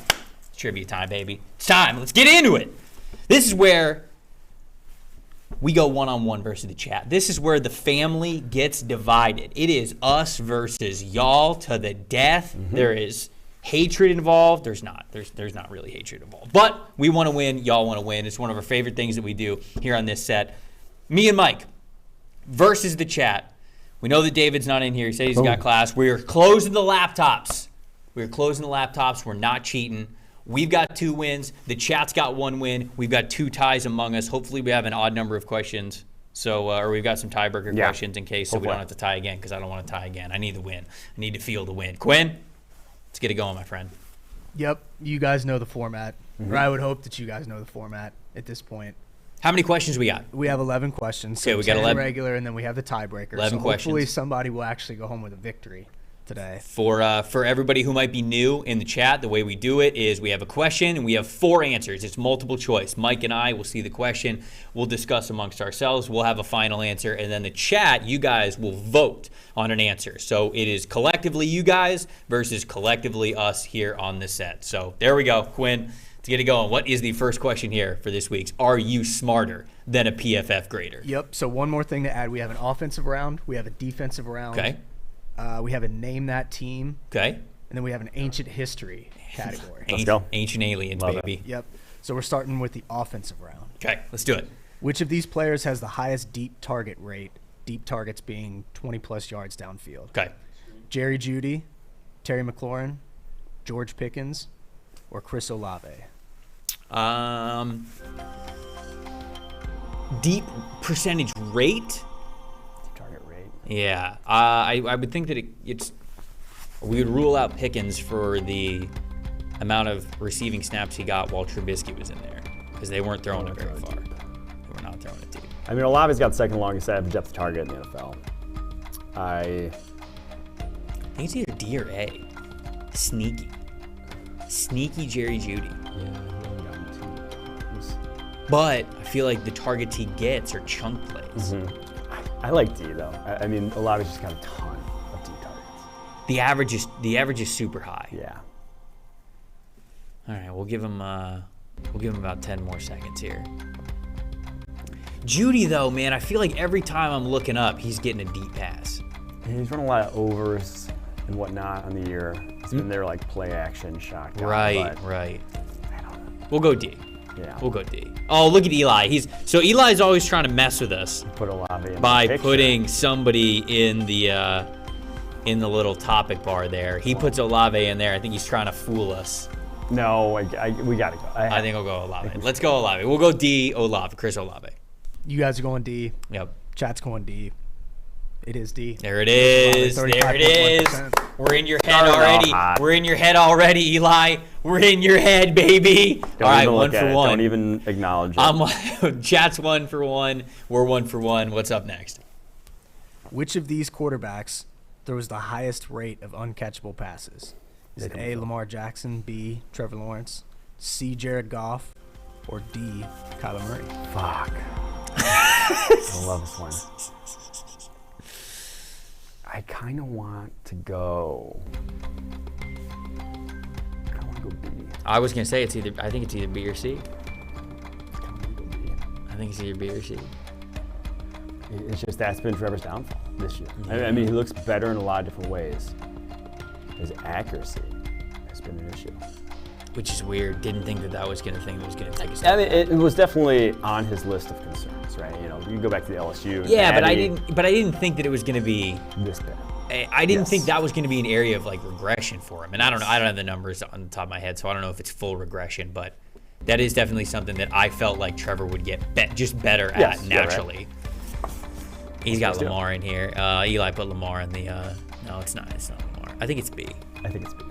It's trivia time, baby. It's time. Let's get into it. This is where we go one-on-one versus the chat. This is where the family gets divided. It is us versus y'all to the death. There is hatred involved. There's not. There's not really hatred involved. But we want to win. Y'all want to win. It's one of our favorite things that we do here on this set. Me and Mike versus the chat. We know that David's not in here. He said he's got class. We're closing the laptops. We're not cheating. We've got 2 wins. The chat's got 1 win. We've got 2 ties among us. Hopefully we have an odd number of questions. So, or we've got some tiebreaker questions in case, so we don't have to tie again, because I don't want to tie again. I need the win. I need to feel the win. Quinn, let's get it going, my friend. Yep, you guys know the format. Or I would hope that you guys know the format at this point. How many questions we got? We have 11 questions. Okay, we got 11 regular, and then we have the tiebreaker. 11 so questions. Hopefully somebody will actually go home with a victory today. For everybody who might be new in the chat, the way we do it is we have a question and we have 4 answers. It's multiple choice. Mike and I will see the question. We'll discuss amongst ourselves. We'll have a final answer. And then the chat, you guys will vote on an answer. So it is collectively you guys versus collectively us here on the set. So there we go. Quinn, to get it going, what is the first question here for this week's? Are you smarter than a PFF grader? Yep, so one more thing to add. We have an offensive round. We have a defensive round. Okay. We have a name that team. Okay. And then we have an ancient history category. Let's go. Ancient aliens, Love baby. Yep. So we're starting with the offensive round. Okay, let's do it. Which of these players has the highest deep target rate? Deep targets being 20-plus yards downfield. Okay. Jerry Jeudy, Terry McLaurin, George Pickens, or Chris Olave? Deep percentage rate? Target rate. Yeah, I would think that we would rule out Pickens for the amount of receiving snaps he got while Trubisky was in there, because they weren't throwing it very far. They were not throwing it deep. I mean, Olave's got the second longest average depth target in the NFL. I think it's either D or A. Sneaky Jerry Jeudy. But I feel like the targets he gets are chunk plays. I like D though. I mean, Olave's just got a ton of D targets. The average is super high. Yeah. All right, we'll give him about 10 more seconds here. Jeudy though, man, I feel like every time I'm looking up, he's getting a deep pass. And he's run a lot of overs and whatnot on the year. It's been their like play action shotgun. Right. I don't know. We'll go D. Yeah. We'll go D. Oh, look at Eli. Eli's always trying to mess with us Put Olave in by the picture. putting somebody in the little topic bar there. He puts Olave in there. I think he's trying to fool us. No, we gotta go. I think I'll go Olave. Let's go Olave. We'll go D. Olave. Chris Olave. You guys are going D. Yep. Chat's going D. It is D. There it is. There it is. 35.1%. We're in your head already. We're in your head already, Eli. We're in your head, baby. All right, 1 for 1. Don't even acknowledge it. Chat's 1 for 1. We're 1 for 1. What's up next? Which of these quarterbacks throws the highest rate of uncatchable passes? Is it A, Lamar Jackson, B, Trevor Lawrence, C, Jared Goff, or D, Kyler Murray? Fuck. I love this one. I kind of want to go. I want to go B. I was gonna say I think it's either B or C. I want to go B. I think it's either B or C. It's just that's been Trevor's downfall this year. I mean, he looks better in a lot of different ways. His accuracy has been an issue. Which is weird. Didn't think that was gonna take a step. I mean, it was definitely on his list of concerns, right? You know, you go back to the LSU. Yeah, but I didn't think that it was gonna be this bad. I didn't think that was going to be an area of like regression for him. And I don't know. I don't have the numbers on the top of my head, so I don't know if it's full regression. But that is definitely something that I felt like Trevor would get just better at naturally. Right. He's got Lamar in here. Eli put Lamar in the. No, it's not. It's not Lamar. I think it's B. I think it's B.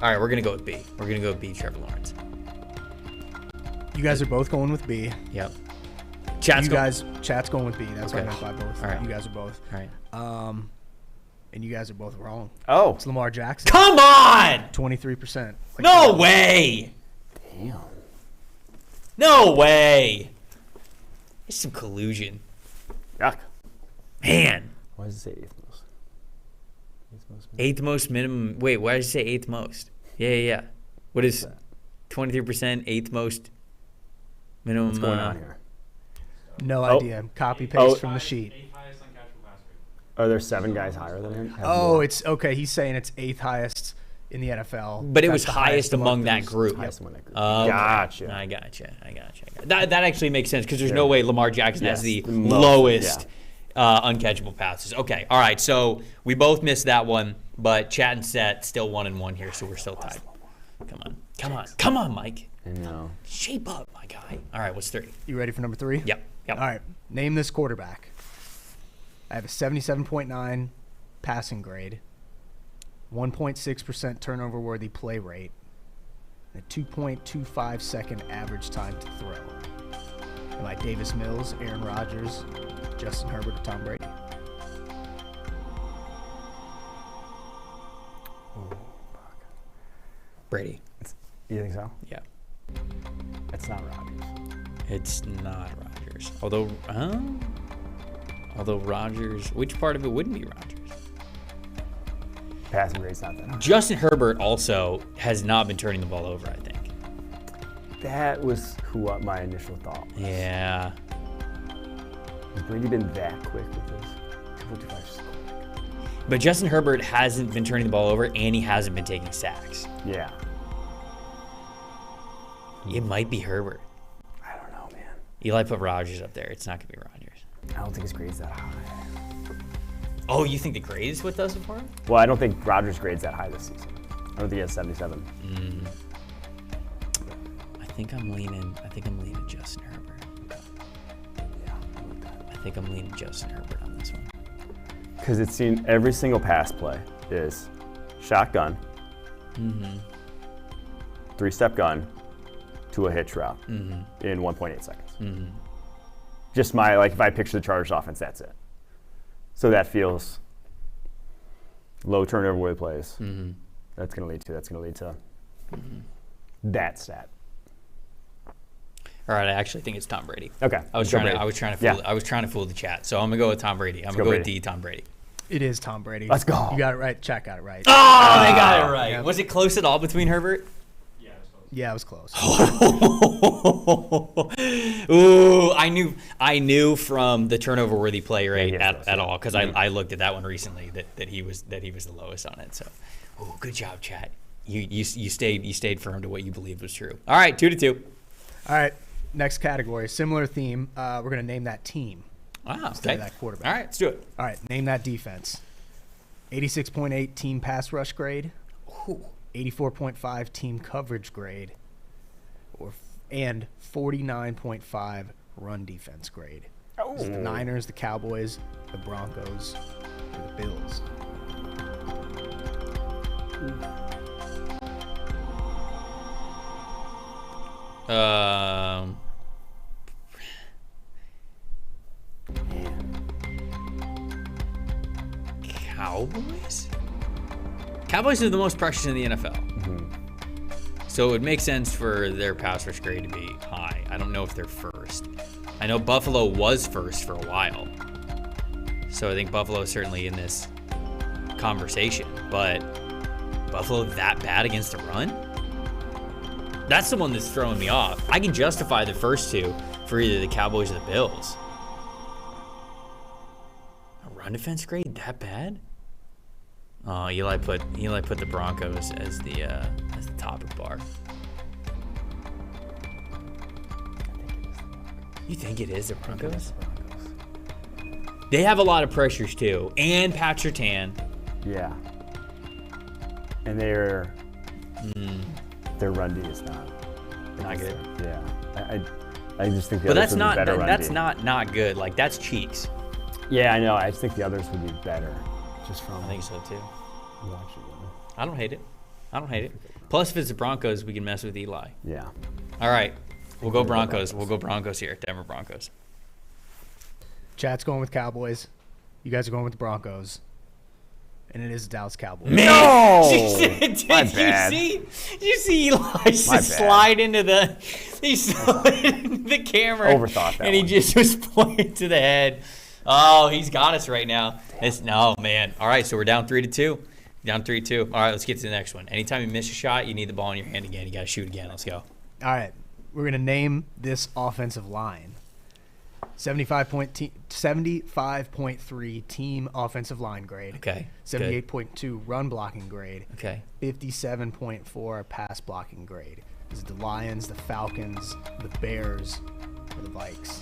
All right, we're gonna go with B. We're gonna go with B. Trevor Lawrence. You guys are both going with B. Yep. Chat's going with B. That's what I meant by both. All right. You guys are both. All right. And you guys are both wrong. Oh. It's Lamar Jackson. Come on! 23%. No way! Damn. No way! It's some collusion. Yuck. Man. Why does it say eighth most? Eighth most minimum. Wait, why does it say eighth most? Yeah. What is 23% eighth most minimum? What's going on here? No idea. Copy paste from the sheet. Are there 7 guys higher than him? It's okay. He's saying it's 8th highest in the NFL. But it was highest among that group. Highest among that group. Gotcha. I gotcha. That actually makes sense because there's no way Lamar Jackson has the most, lowest uncatchable passes. Okay. All right. So we both missed that one, but chat and set still 1-1 here, so we're still tied. Come on, Mike. I know. Shape up, my guy. All right. What's 3? You ready for number 3? Yep. All right. Name this quarterback. I have a 77.9 passing grade, 1.6% turnover-worthy play rate, and a 2.25 second average time to throw. Am I Davis Mills, Aaron Rodgers, Justin Herbert, or Tom Brady? Oh, fuck. Brady. You think so? Yeah. It's not Rodgers. It's not Rodgers. Although Rodgers, which part of it wouldn't be Rodgers? Passing grade's not that high. Justin Herbert also has not been turning the ball over, I think. That was what my initial thought was. Yeah. Has Brady been that quick with this? 255 is quick. But Justin Herbert hasn't been turning the ball over, and he hasn't been taking sacks. Yeah. It might be Herbert. I don't know, man. Eli put Rodgers up there. It's not going to be Rodgers. I don't think his grade's that high. Oh, you think the grade is what does it for him? Well, I don't think Rodgers' grade's that high this season. I don't think he has 77. I think I'm leaning Justin Herbert. Yeah, I think I'm leaning Justin Herbert on this one. because it's seen every single pass play is shotgun, 3-step gun to a hitch route in 1.8 seconds. Just if I picture the Chargers offense, that's it. So that feels low turnover worthy plays. That's going to lead to that stat. All right, I actually think it's Tom Brady. Okay. I was trying to fool the chat. So I'm gonna go with Tom Brady. I'm gonna go with D, Tom Brady. It is Tom Brady. Let's go. You got it right. Chat got it right. Oh, they got it right. Yeah. Was it close at all between Herbert? Yeah, it was close. Ooh, I knew from the turnover worthy play rate at all because I looked at that one recently that he was the lowest on it. So, good job, chat. You stayed firm to what you believed was true. All right, 2-2. All right, next category, similar theme. We're gonna name that team. Wow. Instead of that quarterback. All right, let's do it. All right, name that defense. 86.8 team pass rush grade. 84.5 team coverage grade. And 49.5 run defense grade. It's the Niners, the Cowboys, the Broncos, or the Bills. Cowboys? Cowboys have the most pressures in the NFL. So it would make sense for their pass rush grade to be high. I don't know if they're first. I know Buffalo was first for a while. So I think Buffalo is certainly in this conversation. But Buffalo that bad against the run? That's the one that's throwing me off. I can justify the first two for either the Cowboys or the Bills. A run defense grade that bad? Oh, Eli put the Broncos as the topic bar. You think it is the Broncos? They have a lot of pressures too, and Pat Surtain. Yeah. And their run D is not good. Yeah. I just think the But others that's would not be better run that's D. not good. Like that's cheeks. Yeah, I know. I just think the others would be better. Just from I think so too. watching them. I don't hate it. Plus, if it's the Broncos, we can mess with Eli. Yeah. All right, we'll go Broncos. We'll go Broncos here. Denver Broncos. Chat's going with Cowboys. You guys are going with the Broncos. And it is the Dallas Cowboys. No! Did My you bad. see Eli just slide into the camera? Overthought that and he one. just was pointing to the head. Oh, he's got us right now. No, man. All right, so we're down 3-2. Down 3-2. All right, let's get to the next one. Anytime you miss a shot, you need the ball in your hand again. You got to shoot again. Let's go. All right. We're going to name this offensive line. 75.3 team offensive line grade. Okay. 78.2 run blocking grade. Okay. 57.4 pass blocking grade. Is it the Lions, the Falcons, the Bears, or the Vikes?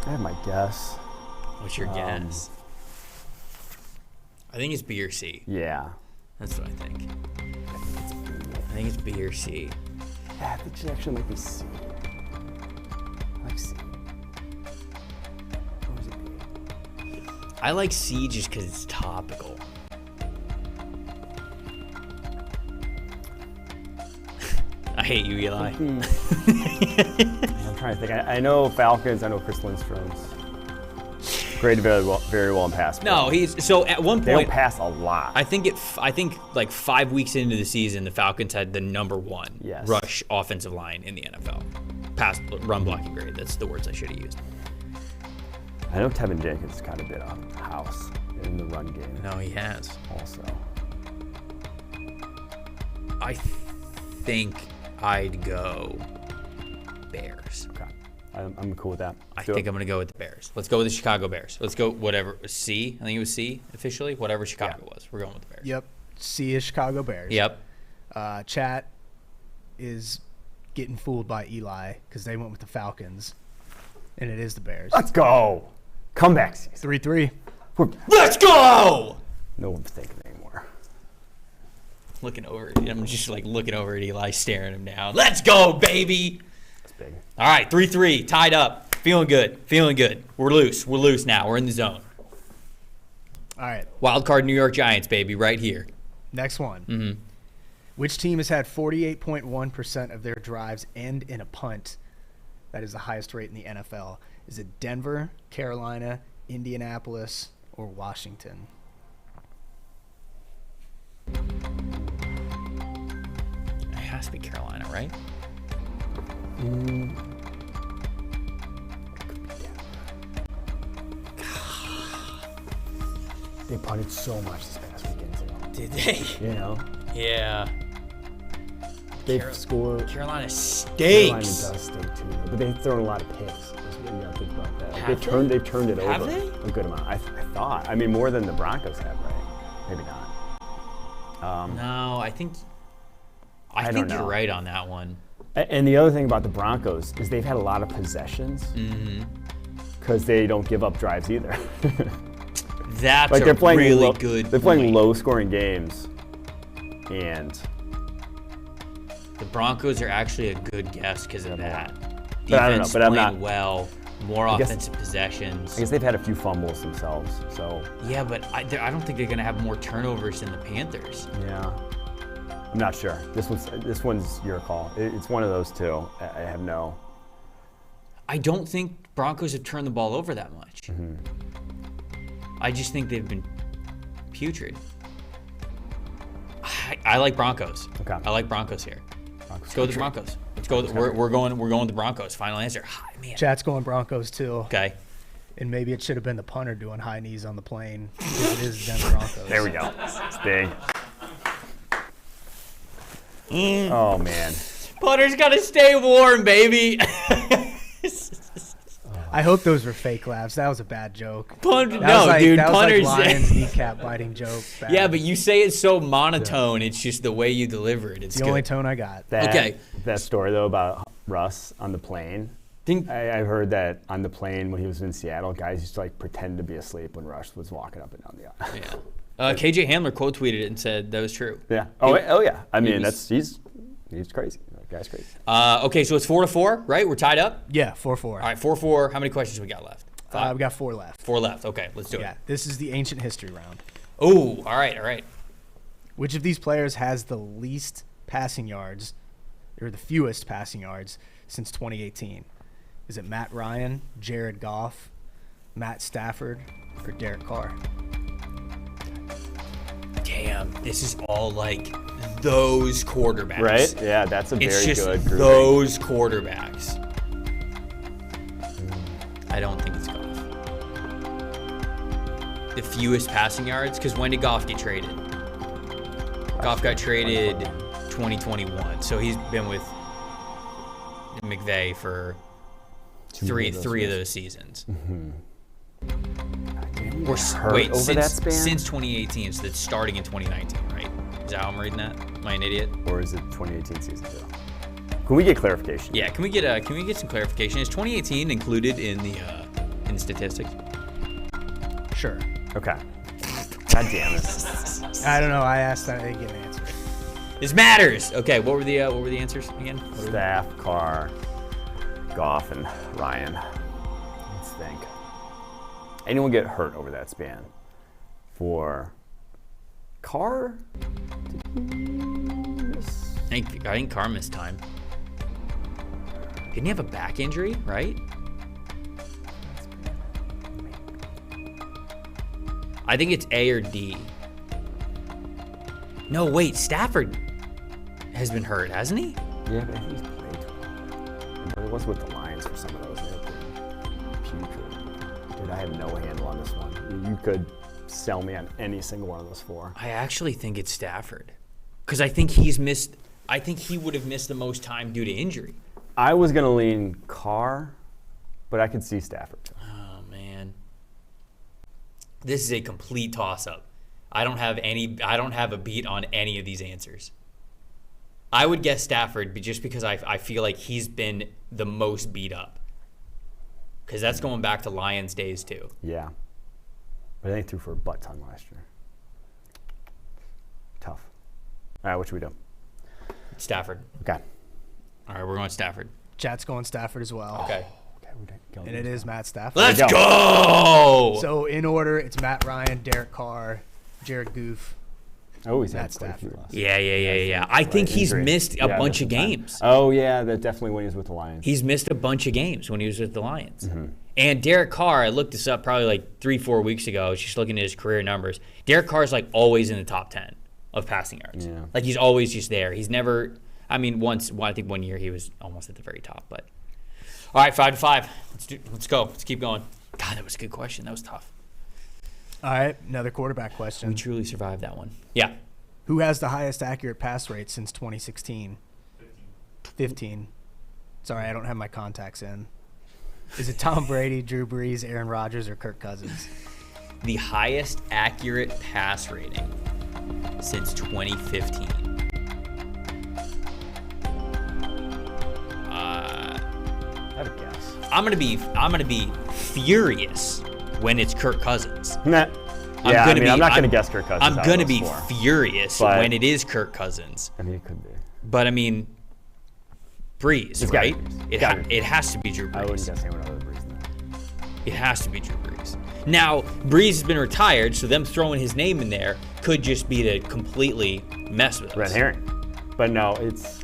I have my guess. What's your guess? I think it's B or C. Yeah. That's what I think. I think it's B or C. Yeah, I think it actually might be C. I like C. Or is it B? I like C just because it's topical. I hate you, Eli. I'm trying to think. I know Falcons. I know Chris Lindstrom's graded very well in pass. No, he's so at one They don't point. pass a lot. I think like 5 weeks into the season, the Falcons had the number one Yes. rush offensive line in the NFL. Pass run blocking grade. That's the words I should have used. I know Tevin Jenkins got a bit of house in the run game. No, he has. Also. I think I'd go Bears. Okay. I'm cool with that. I think I'm going to go with the Bears. Let's go with the Chicago Bears. Let's go whatever. C. I think it was C officially. Whatever Chicago was. We're going with the Bears. Yep. C is Chicago Bears. Yep. Chat is getting fooled by Eli because they went with the Falcons, and it is the Bears. Let's go. Comeback season. 3-3. Let's go! No one's thinking anymore. Looking over. I'm just like looking over at Eli, staring him down. Let's go, baby! That's big. All right, 3-3, tied up. Feeling good. We're loose. We're loose now. We're in the zone. All right. Wild card New York Giants, baby, right here. Next one. Which team has had 48.1% of their drives end in a punt? That is the highest rate in the NFL. Is it Denver, Carolina, Indianapolis, or Washington? It has to be Carolina, right? They punted so much this past weekend, too. Did they? You know? Yeah. They've scored. Carolina Carolina stinks. does stink, too. But they've thrown a lot of picks. That's what you got to think about that. Like, Have they've turned it Have over they? a good amount. I thought. I mean, more than the Broncos have, right? Maybe not. No, I think I don't you're know. right on that one. And the other thing about the Broncos is they've had a lot of possessions because they don't give up drives either. That's Like a they're playing really good They're playing point. low-scoring games, and The Broncos are actually a good guess because of that. But I don't know, Defense but I'm playing not- well. more guess- offensive possessions. I guess they've had a few fumbles themselves, so Yeah, but I don't think they're going to have more turnovers than the Panthers. yeah. I'm not sure. This one's your call. It's one of those two. I have no. I don't think Broncos have turned the ball over that much. Mm-hmm. I just think they've been putrid. I like Broncos. Okay. I like Broncos here. Let's go with the Broncos. Let's go. We're going with the Broncos. Final answer. Man. Chat's going Broncos too. Okay. And maybe it should have been the punter doing high knees on the plane. Because it is Denver Broncos. There we go. It's big. Oh man. Punter's got to stay warm, baby. I hope those were fake laughs. That was a bad joke. Punter's That was like punter's. Lions kneecap biting joke. Bad. Yeah, but you say it so monotone. It's just the way you deliver it. It's the good. only tone I got. That story though about Russ on the plane. I heard that on the plane when he was in Seattle, guys used to like pretend to be asleep when Russ was walking up and down the aisle. Yeah. KJ Hamler quote tweeted it and said that was true. Yeah. Oh yeah. I mean, he's crazy. That guy's crazy. Okay, so it's 4-4, right? We're tied up. Yeah, 4-4. All right, 4-4. How many questions we got left? 5. We got 4 left. 4 left. Okay, let's do it. Yeah, this is the ancient history round. Oh, all right. Which of these players has the least passing yards, or the fewest passing yards, since 2018? Is it Matt Ryan, Jared Goff, Matt Stafford, or Derek Carr? Damn, this is all like those quarterbacks. Right? Yeah, that's a very It's just good grouping. those quarterbacks. I don't think it's Goff. The fewest passing yards? Because when did Goff get traded? Goff got traded 2021. So he's been with McVay for three of those seasons. Or since 2018, so that's starting in 2019, right? Is that how I'm reading that? Am I an idiot? Or is it 2018 season 2? Can we get clarification? Yeah, can we get some clarification? Is 2018 included in the statistics? Sure. Okay. God damn it. I don't know. I asked that. I didn't get an answer. This matters. Okay, what were the answers again? Staff, Carr, Goff, and Ryan. Let's think. Anyone get hurt over that span? For Carr? I think Carr missed time. Didn't he have a back injury, right? I think it's A or D. No, wait, Stafford has been hurt, hasn't he? Yeah, but I think he's played 12. But it was with the Lions for some of those. They were putrid. Dude, I have no handle on this one. You could sell me on any single one of those 4. I actually think it's Stafford. Because I think he would have missed the most time due to injury. I was going to lean Carr, but I could see Stafford. Oh, man. This is a complete toss-up. I don't have a beat on any of these answers. I would guess Stafford just because I feel like he's been the most beat up. Because that's going back to Lions days, too. Yeah. But I think he threw for a butt ton last year. Tough. All right, what should we do? Stafford. Okay. All right, we're going Stafford. Chat's going Stafford as well. Okay. And it is Matt Stafford. Let's go! So in order, it's Matt Ryan, Derek Carr, Jared Goff. Oh, he's Matt had quite a few Stafford. losses. Yeah. I think he's missed a bunch of games. Oh, yeah, that definitely when he was with the Lions. He's missed a bunch of games when he was with the Lions. Mm-hmm. And Derek Carr, I looked this up probably like 3-4 weeks ago. I was just looking at his career numbers. Derek Carr's like always in the top 10 of passing yards. Yeah. Like he's always just there. He's never, I think one year he was almost at the very top. But all right, 5-5. Let's go. Let's keep going. God, that was a good question. That was tough. All right, another quarterback question. We truly survived that one. Yeah. Who has the highest accurate pass rate since 2016? 15. Sorry, I don't have my contacts in. Is it Tom Brady, Drew Brees, Aaron Rodgers, or Kirk Cousins? The highest accurate pass rating since 2015. I have a guess. I'm gonna be furious when it's Kirk Cousins. Nah. Yeah, I'm not going to guess Kirk Cousins. I'm going to be furious when it is Kirk Cousins. I mean, it could be. But, I mean, Brees, right? It has to be Drew Brees. I wouldn't guess anyone other than Brees. It has to be Drew Brees. Now, Brees has been retired, so them throwing his name in there could just be to completely mess with us. Red herring. But no, it's.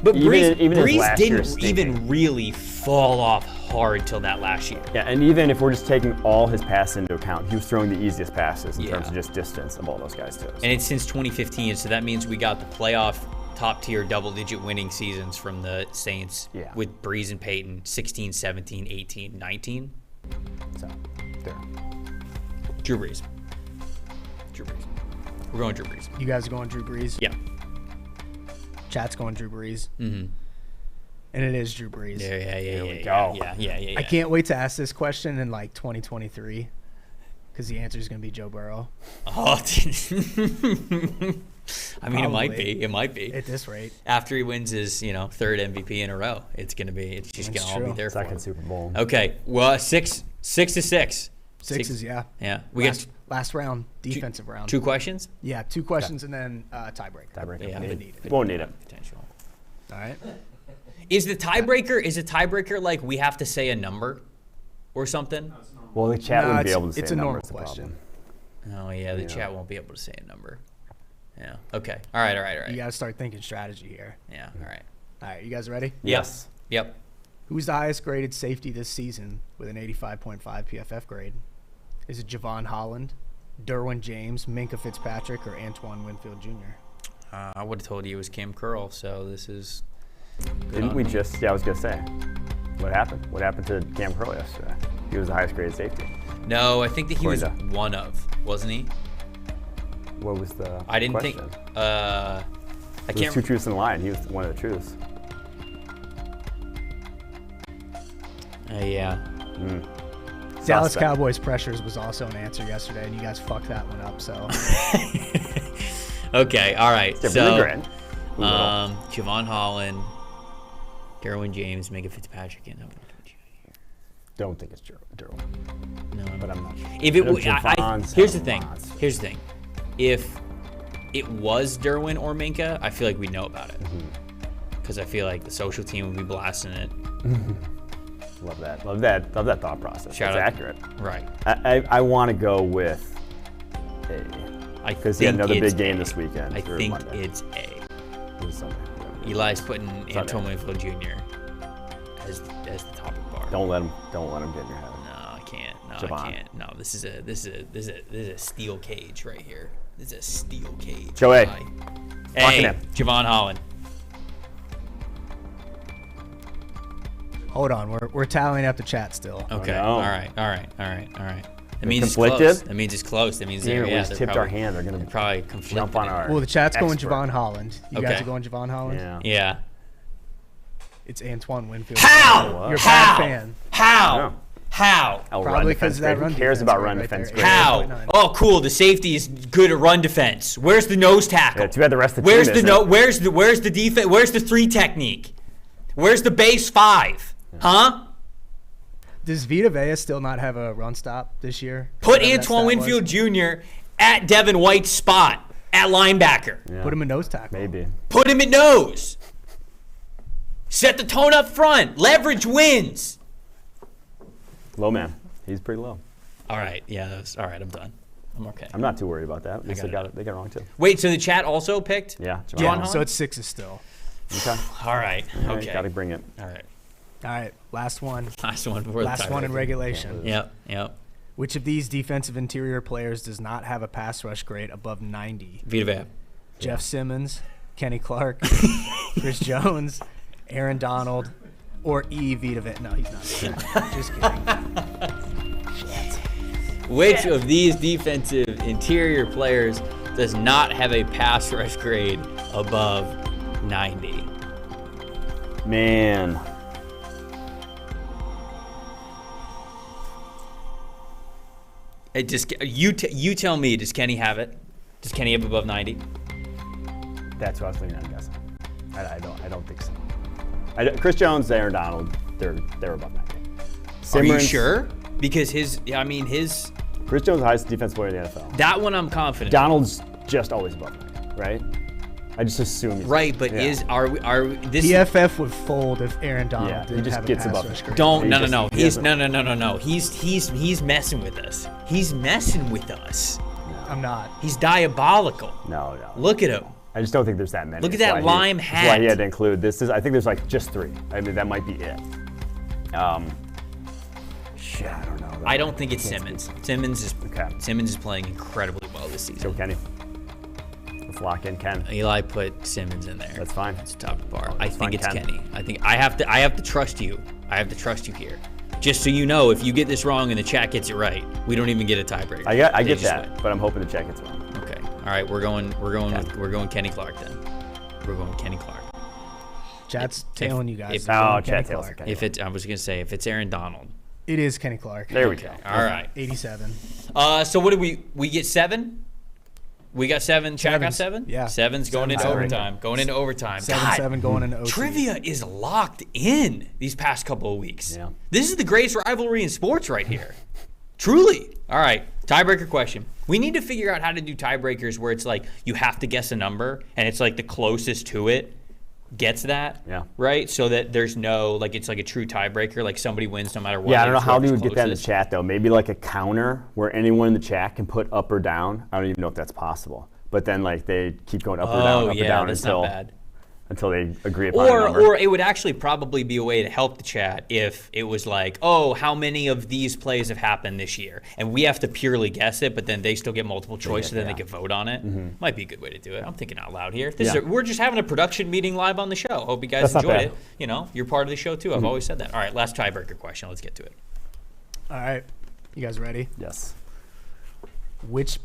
But even his Brees last year didn't stinking. even really fall off hard till that last year. Yeah, and even if we're just taking all his passes into account, he was throwing the easiest passes in Yeah. terms of just distance of all those guys too. And it's since 2015, so that means we got the playoff top-tier double-digit winning seasons from the Saints with Brees and Peyton, 16, 17, 18, 19. So, there. Drew Brees. We're going Drew Brees. You guys are going Drew Brees? Yeah. Chat's going Drew Brees. Mm-hmm. And it is Drew Brees. Yeah. I can't wait to ask this question in like 2023 because the answer is going to be Joe Burrow. Oh, I mean, it might be. At this rate. After he wins his, third MVP in a row, it's just going to all be there for him. Second Super Bowl. Okay, well, 6 to 6. Sixes, yeah. Yeah. Last round, defensive round. 2 questions? Yeah, 2 questions and then tiebreaker. Tiebreaker. Yeah. Won't need it. Potential. All right. Is a tiebreaker like we have to say a number or something? Well, the chat wouldn't be able to say it's a a number. normal question. Oh, yeah, the chat won't be able to say a number. Yeah. Okay. All right. You got to start thinking strategy here. Yeah, all right. All right, you guys ready? Yes. Yep. Who's the highest graded safety this season with an 85.5 PFF grade? Is it Javon Holland, Derwin James, Minka Fitzpatrick, or Antoine Winfield Jr.? I would have told you it was Cam Curl, so this is good. Didn't we just? Yeah, I was gonna say. What happened? What happened to Cam Curl yesterday? He was the highest graded safety. No, I think that he was According one of, wasn't he? What was the I didn't question? think. I It can't. was 2 truths and a lie, and he was one of the truths. Yeah. Dallas Suspect. Cowboys pressures was also an answer yesterday, and you guys fucked that one up. So Okay. All right. Different So, than Grant. Javon Holland, Derwin James, Minka Fitzpatrick, and Don't think it's Durham, no, but I'm not sure. If it I know w- Javon's here's the a thing. monster. Here's the thing. If it was Derwin or Minka, I feel like we'd know about it. Because I feel like the social team would be blasting it. Love that. Love that thought process. Shout That's out. accurate. Right. I want to go with A. I Because he had think another it's big game A. this weekend. I through think Monday. it's A. It was Sunday. Eli's putting Sunday. Antoine Winfield Jr. as the top of the bar. Don't let him get in your head. No, I can't. No, Javon. I can't. No, this is a steel cage right here. This is a steel cage. Joe A. Hey, Locking in. Javon Holland. hold on, we're tallying up the chat still. Okay. no. All right. That means it's conflicted? close. That means it's close. That means Damn it, we they're just tipped our hand. They're gonna probably conflicted. jump on our. Well, the chat's going expert. Javon Holland. You guys Okay. are going Javon Holland? Yeah. Yeah. It's Antoine Winfield. How? You're a How? bad fan. How? Yeah. How? Oh, Probably run 'cause defense of that grade. run Who cares defense about grade run right defense there. grade? How? 8.9. Oh, cool. The safety is good at run defense. Where's the nose tackle? Yeah, too bad the rest of the Where's team the isn't. Where's the defense? Where's the 3 technique? Where's the base 5? Huh? Does Vita Vea still not have a run stop this year? Put Whatever that Antoine stat was. Winfield Jr. at Devin White's spot at linebacker. Yeah. Put him in nose tackle. Maybe. Put him at nose. Set the tone up front. Leverage wins. Low man. He's pretty low. All right. Yeah. All right. I'm done. I'm okay. I'm not too worried about that. At least got it. they got it wrong too. Wait. So the chat also picked? Yeah. Javon Yeah, Holland? so it's 6 still. Okay. All right. Okay. Got to bring it. All right. All right, last one. Last one. Before the Last one in tiebreaker. regulation. Yep. Which of these defensive interior players does not have a pass rush grade above 90? Vita Vea. Jeff Simmons, Kenny Clark, Chris Jones, Aaron Donald, or E. Vita Vea. No, he's not. Just kidding. Which of these defensive interior players does not have a pass rush grade above 90? Man. It just you tell me. Does Kenny have it? Does Kenny have above 90? That's what I was thinking. I guess. I don't think so. Chris Jones, Aaron Donald, they're above 90. Are you Simmons- sure? Because his Chris Jones, is the highest defensive player in the NFL. that one I'm confident. Donald's just always above 90, right? I just assume he's Right, but yeah. are this PFF would fold if Aaron Donald Yeah, he didn't just have gets a pass above rush it. grade. don't He no just- no no he he's doesn't- no he's messing with us. He's messing with us. I'm not. He's diabolical. No. Look at him. I just don't think there's that many. Look at That's that why lime That's why he hat. had to include this. I think there's like just 3. I mean, that might be it. Shit, I don't know. I don't think it's Simmons. Simmons is playing incredibly well this So season. Kenny, let's lock in Ken. Eli put Simmons in there. That's fine. It's a top bar. Oh, I that's think fine, it's Ken. Kenny. I think I have to trust you. I have to trust you here. Just so you know, if you get this wrong and the chat gets it right, we don't even get a tiebreaker. I They get just that, win. but I'm hoping the check gets wrong. Okay. All right. We're going Kenny Clark then. We're going Kenny Clark. Chat's tailing you guys. if- They're going Oh, Kenny chat tails Clark. Kenny. I was gonna say if it's Aaron Donald. It is Kenny Clark. There we go. All right. 87. So what did we get 7? We got 7. Chat got 7. Yeah. 7's going into 7. overtime. Going into overtime. 7-7 going into OT. Trivia is locked in these past couple of weeks. Yeah. This is the greatest rivalry in sports right here. Truly. All right. Tiebreaker question. We need to figure out how to do tiebreakers where it's like you have to guess a number and it's like the closest to it gets that. Yeah. Right? So that there's no, like, it's like a true tiebreaker. Like somebody wins no matter what. Yeah, I don't know It's how they whoever's would get that in the closest. chat though. Maybe like a counter where anyone in the chat can put up or down. I don't even know if that's possible. But then like they keep going up or down, up or down that's until not bad. until they agree upon a number. Or it would actually probably be a way to help the chat if it was like, oh, how many of these plays have happened this year? And we have to purely guess it, but then they still get multiple choice, so then they can vote on it. Might be a good way to do it. I'm thinking out loud here. We're just having a production meeting live on the show. Hope you guys That's not enjoyed bad. it. You know, you're part of the show too. I've always said that. All right, last tiebreaker question. Let's get to it. All right. You guys ready? Yes. Which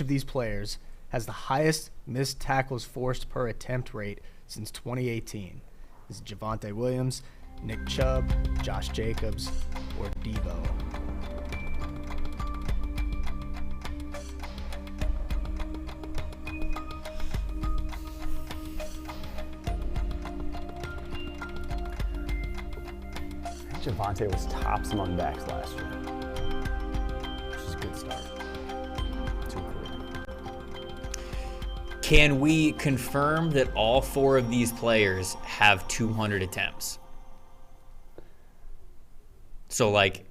of these players has the highest missed tackles forced per attempt rate since 2018? Is it Javonte Williams, Nick Chubb, Josh Jacobs, or Debo? I think Javonte was tops among backs last year, which is a good start to a career. Can we confirm that all 4 of these players have 200 attempts? So, like,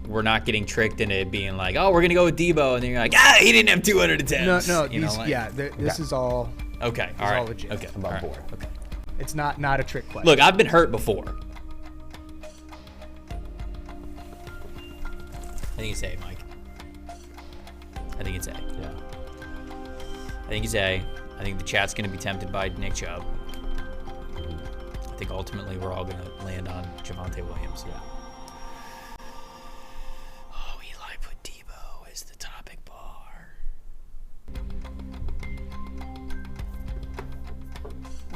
we're not getting tricked into it being like, oh, we're going to go with Debo. And then you're like, he didn't have 200 attempts. No, You know, these, like- this is all. Okay, It's all right. all legit. Okay, Above all right, board. okay. It's not a trick question. Look, I've been hurt before. I think it's A, Mike. I think it's A. Yeah. I think it's A. I think the chat's going to be tempted by Nick Chubb. I think ultimately we're all going to land on Javonte Williams. Yeah. Oh, Eli put Debo as the topic bar.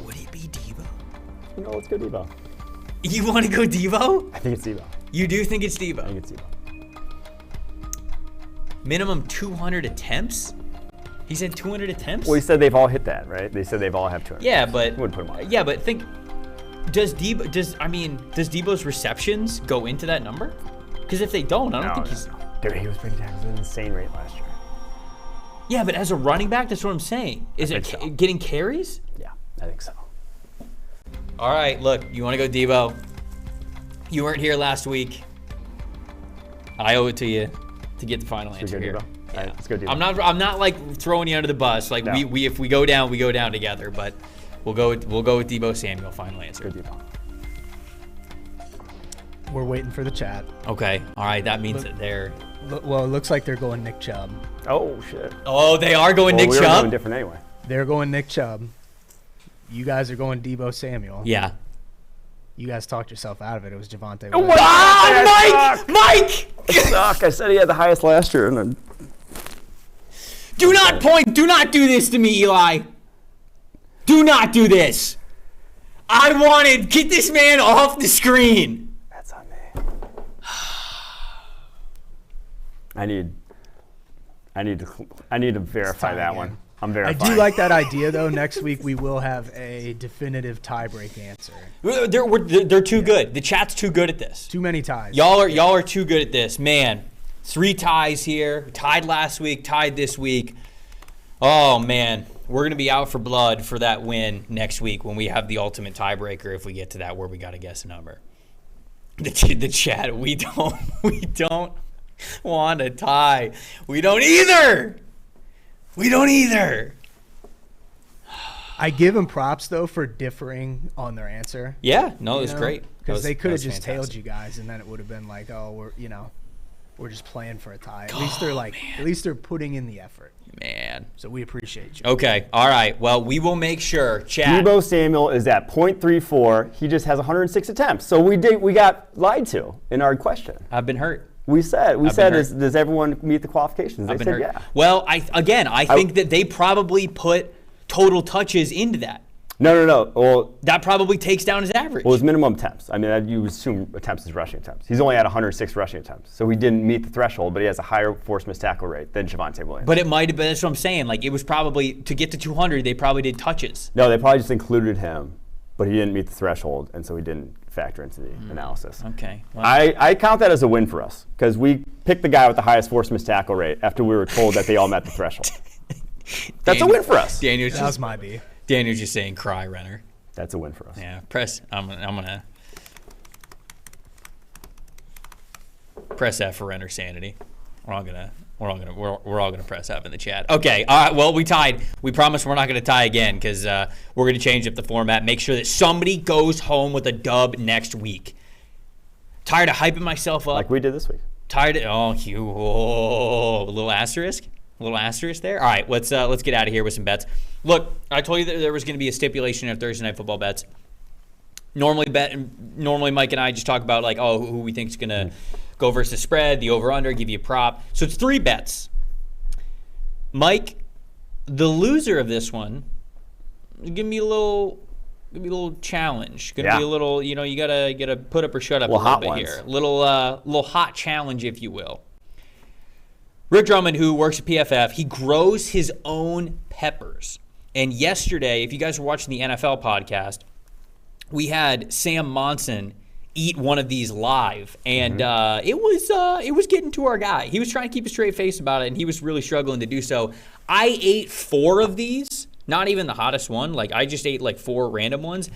Would it be Debo? You know, let's go Debo. You want to go Debo? I think it's Debo. You do think it's I Debo? think it's Debo. Minimum 200 attempts? He said 200 attempts? Well, he said they've all hit that, right? They said they've all have 200. Yeah, but Wouldn't put him on. yeah, but think, does Debo's receptions go into that number? Because if they don't, I don't think he's. Dude, he was breaking tackles at an insane rate last year. Yeah, but as a running back, that's what I'm saying. Is it think so. getting carries? Yeah, I think so. All right, look, you want to go Debo? You weren't here last week. I owe it to you to get the final Should answer we go here. Debo? All right, let's go Debo. I'm not like throwing you under the bus. Like No. we if we go down, we go down together. But we'll go with Debo Samuel. Final answer. Go Debo. We're waiting for the chat. Okay. All right. That means that they're. Well, it looks like they're going Nick Chubb. Oh, shit. Oh, they are going Well, Nick we were Chubb. going different anyway. They're going Nick Chubb. You guys are going Debo Samuel. Yeah. You guys talked yourself out of it. It was Javonte. Oh, Williams. Ah, Mike! Suck. I said he had the highest last year. And then Do not point. Do not do this to me, Eli. Do not do this. I wanted get this man off the screen. that's on me. I need to verify time that again. one. I'm I verifying. do like that idea, though. Next week, we will have a definitive tiebreak answer. They're too good. The chat's too good at this. Too many ties. Y'all are too good at this, man. 3 ties here. Tied last week. Tied this week. Oh, man. We're going to be out for blood for that win next week when we have the ultimate tiebreaker if we get to that where we got to guess a number. The chat, we don't want to tie. We don't either. I give them props, though, for differing on their answer. Yeah, no, it was great. Because they could have just fantastic. tailed you guys, and then it would have been like, oh, we're just playing for a tie. At least they're putting in the effort. Man. So we appreciate you. Okay, all right. Well, we will make sure. Chat. Deebo Samuel is at .34. He just has 106 attempts. So we got lied to in our question. I've been hurt. We said, does everyone meet the qualifications? They I've been said, hurt. yeah. Well, I think that they probably put total touches into that. No. Well, That probably takes down his average. his minimum attempts. I mean, you assume attempts is rushing attempts. He's only at 106 rushing attempts. So he didn't meet the threshold, but he has a higher forced missed tackle rate than Javonte Williams. But it might have been, that's what I'm saying. Like, it was probably, to get to 200, they probably did touches. No, they probably just included him, but he didn't meet the threshold, and so he didn't factor into the analysis. Okay. Well, I count that as a win for us, because we picked the guy with the highest forced missed tackle rate after we were told that they all met the threshold. That's a win for us. Daniel's That was my B. Daniel's just saying, cry, Renner. That's a win for us. Yeah, I'm gonna press F for Renner sanity. We're all gonna press F in the chat. Okay, all right. Well, we tied. We promise we're not gonna tie again because we're gonna change up the format. Make sure that somebody goes home with a dub next week. Tired of hyping myself up. Like we did this week. Tired of a little asterisk. A little asterisk there. All right, let's get out of here with some bets. Look, I told you that there was going to be a stipulation of Thursday Night Football bets. Normally Mike and I just talk about who we think is going to go versus the spread, the over/under, give you a prop. So it's 3 bets. Mike, the loser of this one, give me a little challenge. Gonna be a little, you gotta put up or shut up a little bit here. Little hot challenge, if you will. Rick Drummond, who works at PFF, he grows his own peppers. And yesterday, if you guys were watching the NFL podcast, we had Sam Monson eat one of these live, and it was getting to our guy. He was trying to keep a straight face about it, and he was really struggling to do so. I ate 4 of these, not even the hottest one. Like, I just ate 4 random ones.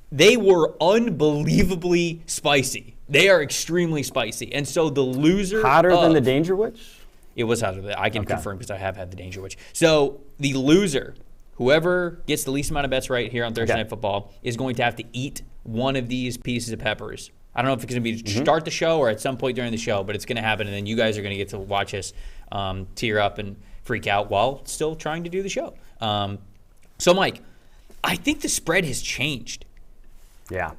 They were unbelievably spicy. They are extremely spicy. And so the loser Hotter than the Danger Witch? It was hotter than that. I can confirm because I have had the Danger Witch. So the loser, whoever gets the least amount of bets right here on Thursday Night Football, is going to have to eat one of these pieces of peppers. I don't know if it's going to be to start the show or at some point during the show, but it's going to happen, and then you guys are going to get to watch us tear up and freak out while still trying to do the show. So, Mike, I think the spread has changed. Yeah.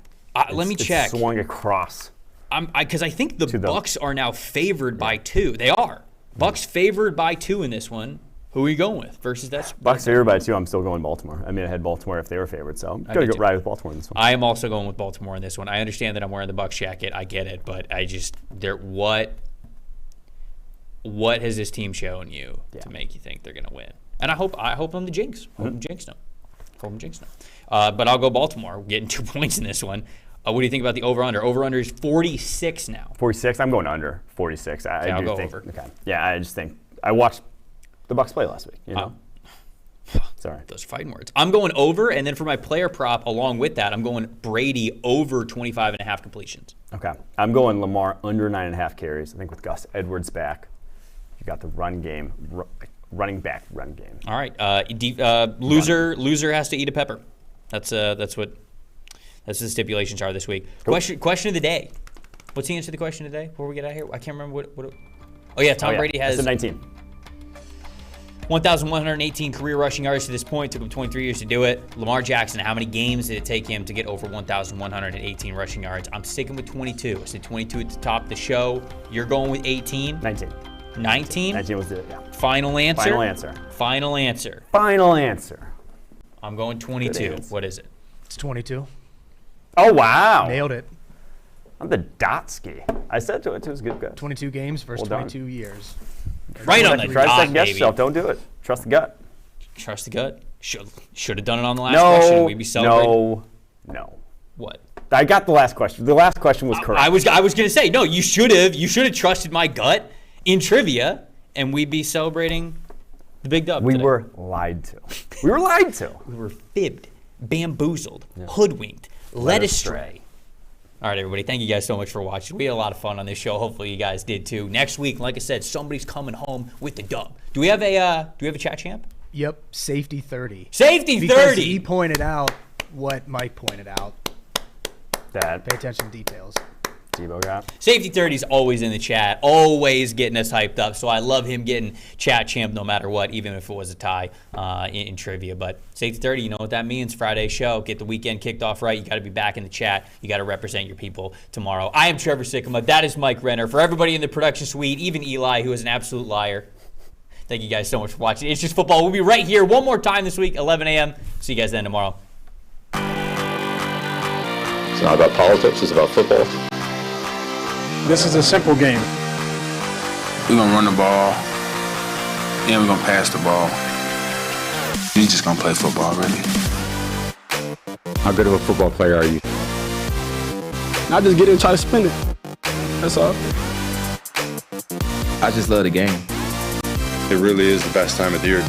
Let me check. It's swung across. Because I think the Bucs are now favored by 2. They are. Bucs favored by 2 in this one. Who are you going with versus that? Bucs favored by 2. I'm still going Baltimore. I mean, I had Baltimore if they were favored, so I'm going to ride with Baltimore in this one. I am also going with Baltimore in this one. I understand that I'm wearing the Bucs jacket. I get it, but what has this team shown you to make you think they're going to win? And I hope I'm the jinx. Hope I'm jinxed them. But I'll go Baltimore. We're getting 2 points in this one. What do you think about the over/under? Over/under is 46 now. 46. I'm going under 46. I'll go over. Okay. Yeah, I just think I watched the Bucs play last week. You know. Sorry. Those are fighting words. I'm going over, and then for my player prop along with that, I'm going Brady over 25.5 completions. Okay. I'm going Lamar under 9.5 carries. I think with Gus Edwards back, you got the run game, running back run game. All right. Loser has to eat a pepper. That's what the stipulations are this week. Cool. Question of the day. What's the answer to the question of the day before we get out of here? I can't remember what oh yeah, Tom Brady has 19. 1,118 career rushing yards to this point. Took him 23 years to do it. Lamar Jackson, how many games did it take him to get over 1,118 rushing yards? I'm sticking with 22. I said 22 at the top of the show. You're going with 18? 19. 19? 19 was it, yeah. Final answer? Final answer. Final answer. Final answer. I'm going 22. What is it? It's 22. Oh, wow. Nailed it. I'm the Dotsky. I said to it was good guess. 22 games versus Well 22 years. Right on the Try to dot, second guess baby. yourself. Don't do it. Trust the gut. Trust the gut. Should have done it on the last question. We'd be celebrating. No. What? I got the last question. The last question was correct. I was going to say, no, you should have trusted my gut in trivia, and we'd be celebrating The big dub. We today. were lied to. We were lied to. We were fibbed, bamboozled, hoodwinked, led astray. All right, everybody. Thank you guys so much for watching. We had a lot of fun on this show. Hopefully, you guys did too. Next week, like I said, somebody's coming home with the dub. Do we have a chat champ? Yep, safety 30. Safety 30. Because he pointed out what Mike pointed out. Dad. Pay attention to details. Debo got. Safety 30 is always in the chat, always getting us hyped up. So I love him getting chat champ no matter what, even if it was a tie in trivia. But Safety 30, you know what that means. Friday show, get the weekend kicked off right. You got to be back in the chat. You got to represent your people tomorrow. I am Trevor Sikkema. That is Mike Renner. For everybody in the production suite, even Eli, who is an absolute liar. Thank you guys so much for watching. It's Just Football. We'll be right here one more time this week, 11 a.m. See you guys then tomorrow. It's not about politics, it's about football. This is a simple game. We're going to run the ball, and we're going to pass the ball. We're just going to play football, really. How good of a football player are you? Not just get it and try to spin it. That's all. I just love the game. It really is the best time of the year.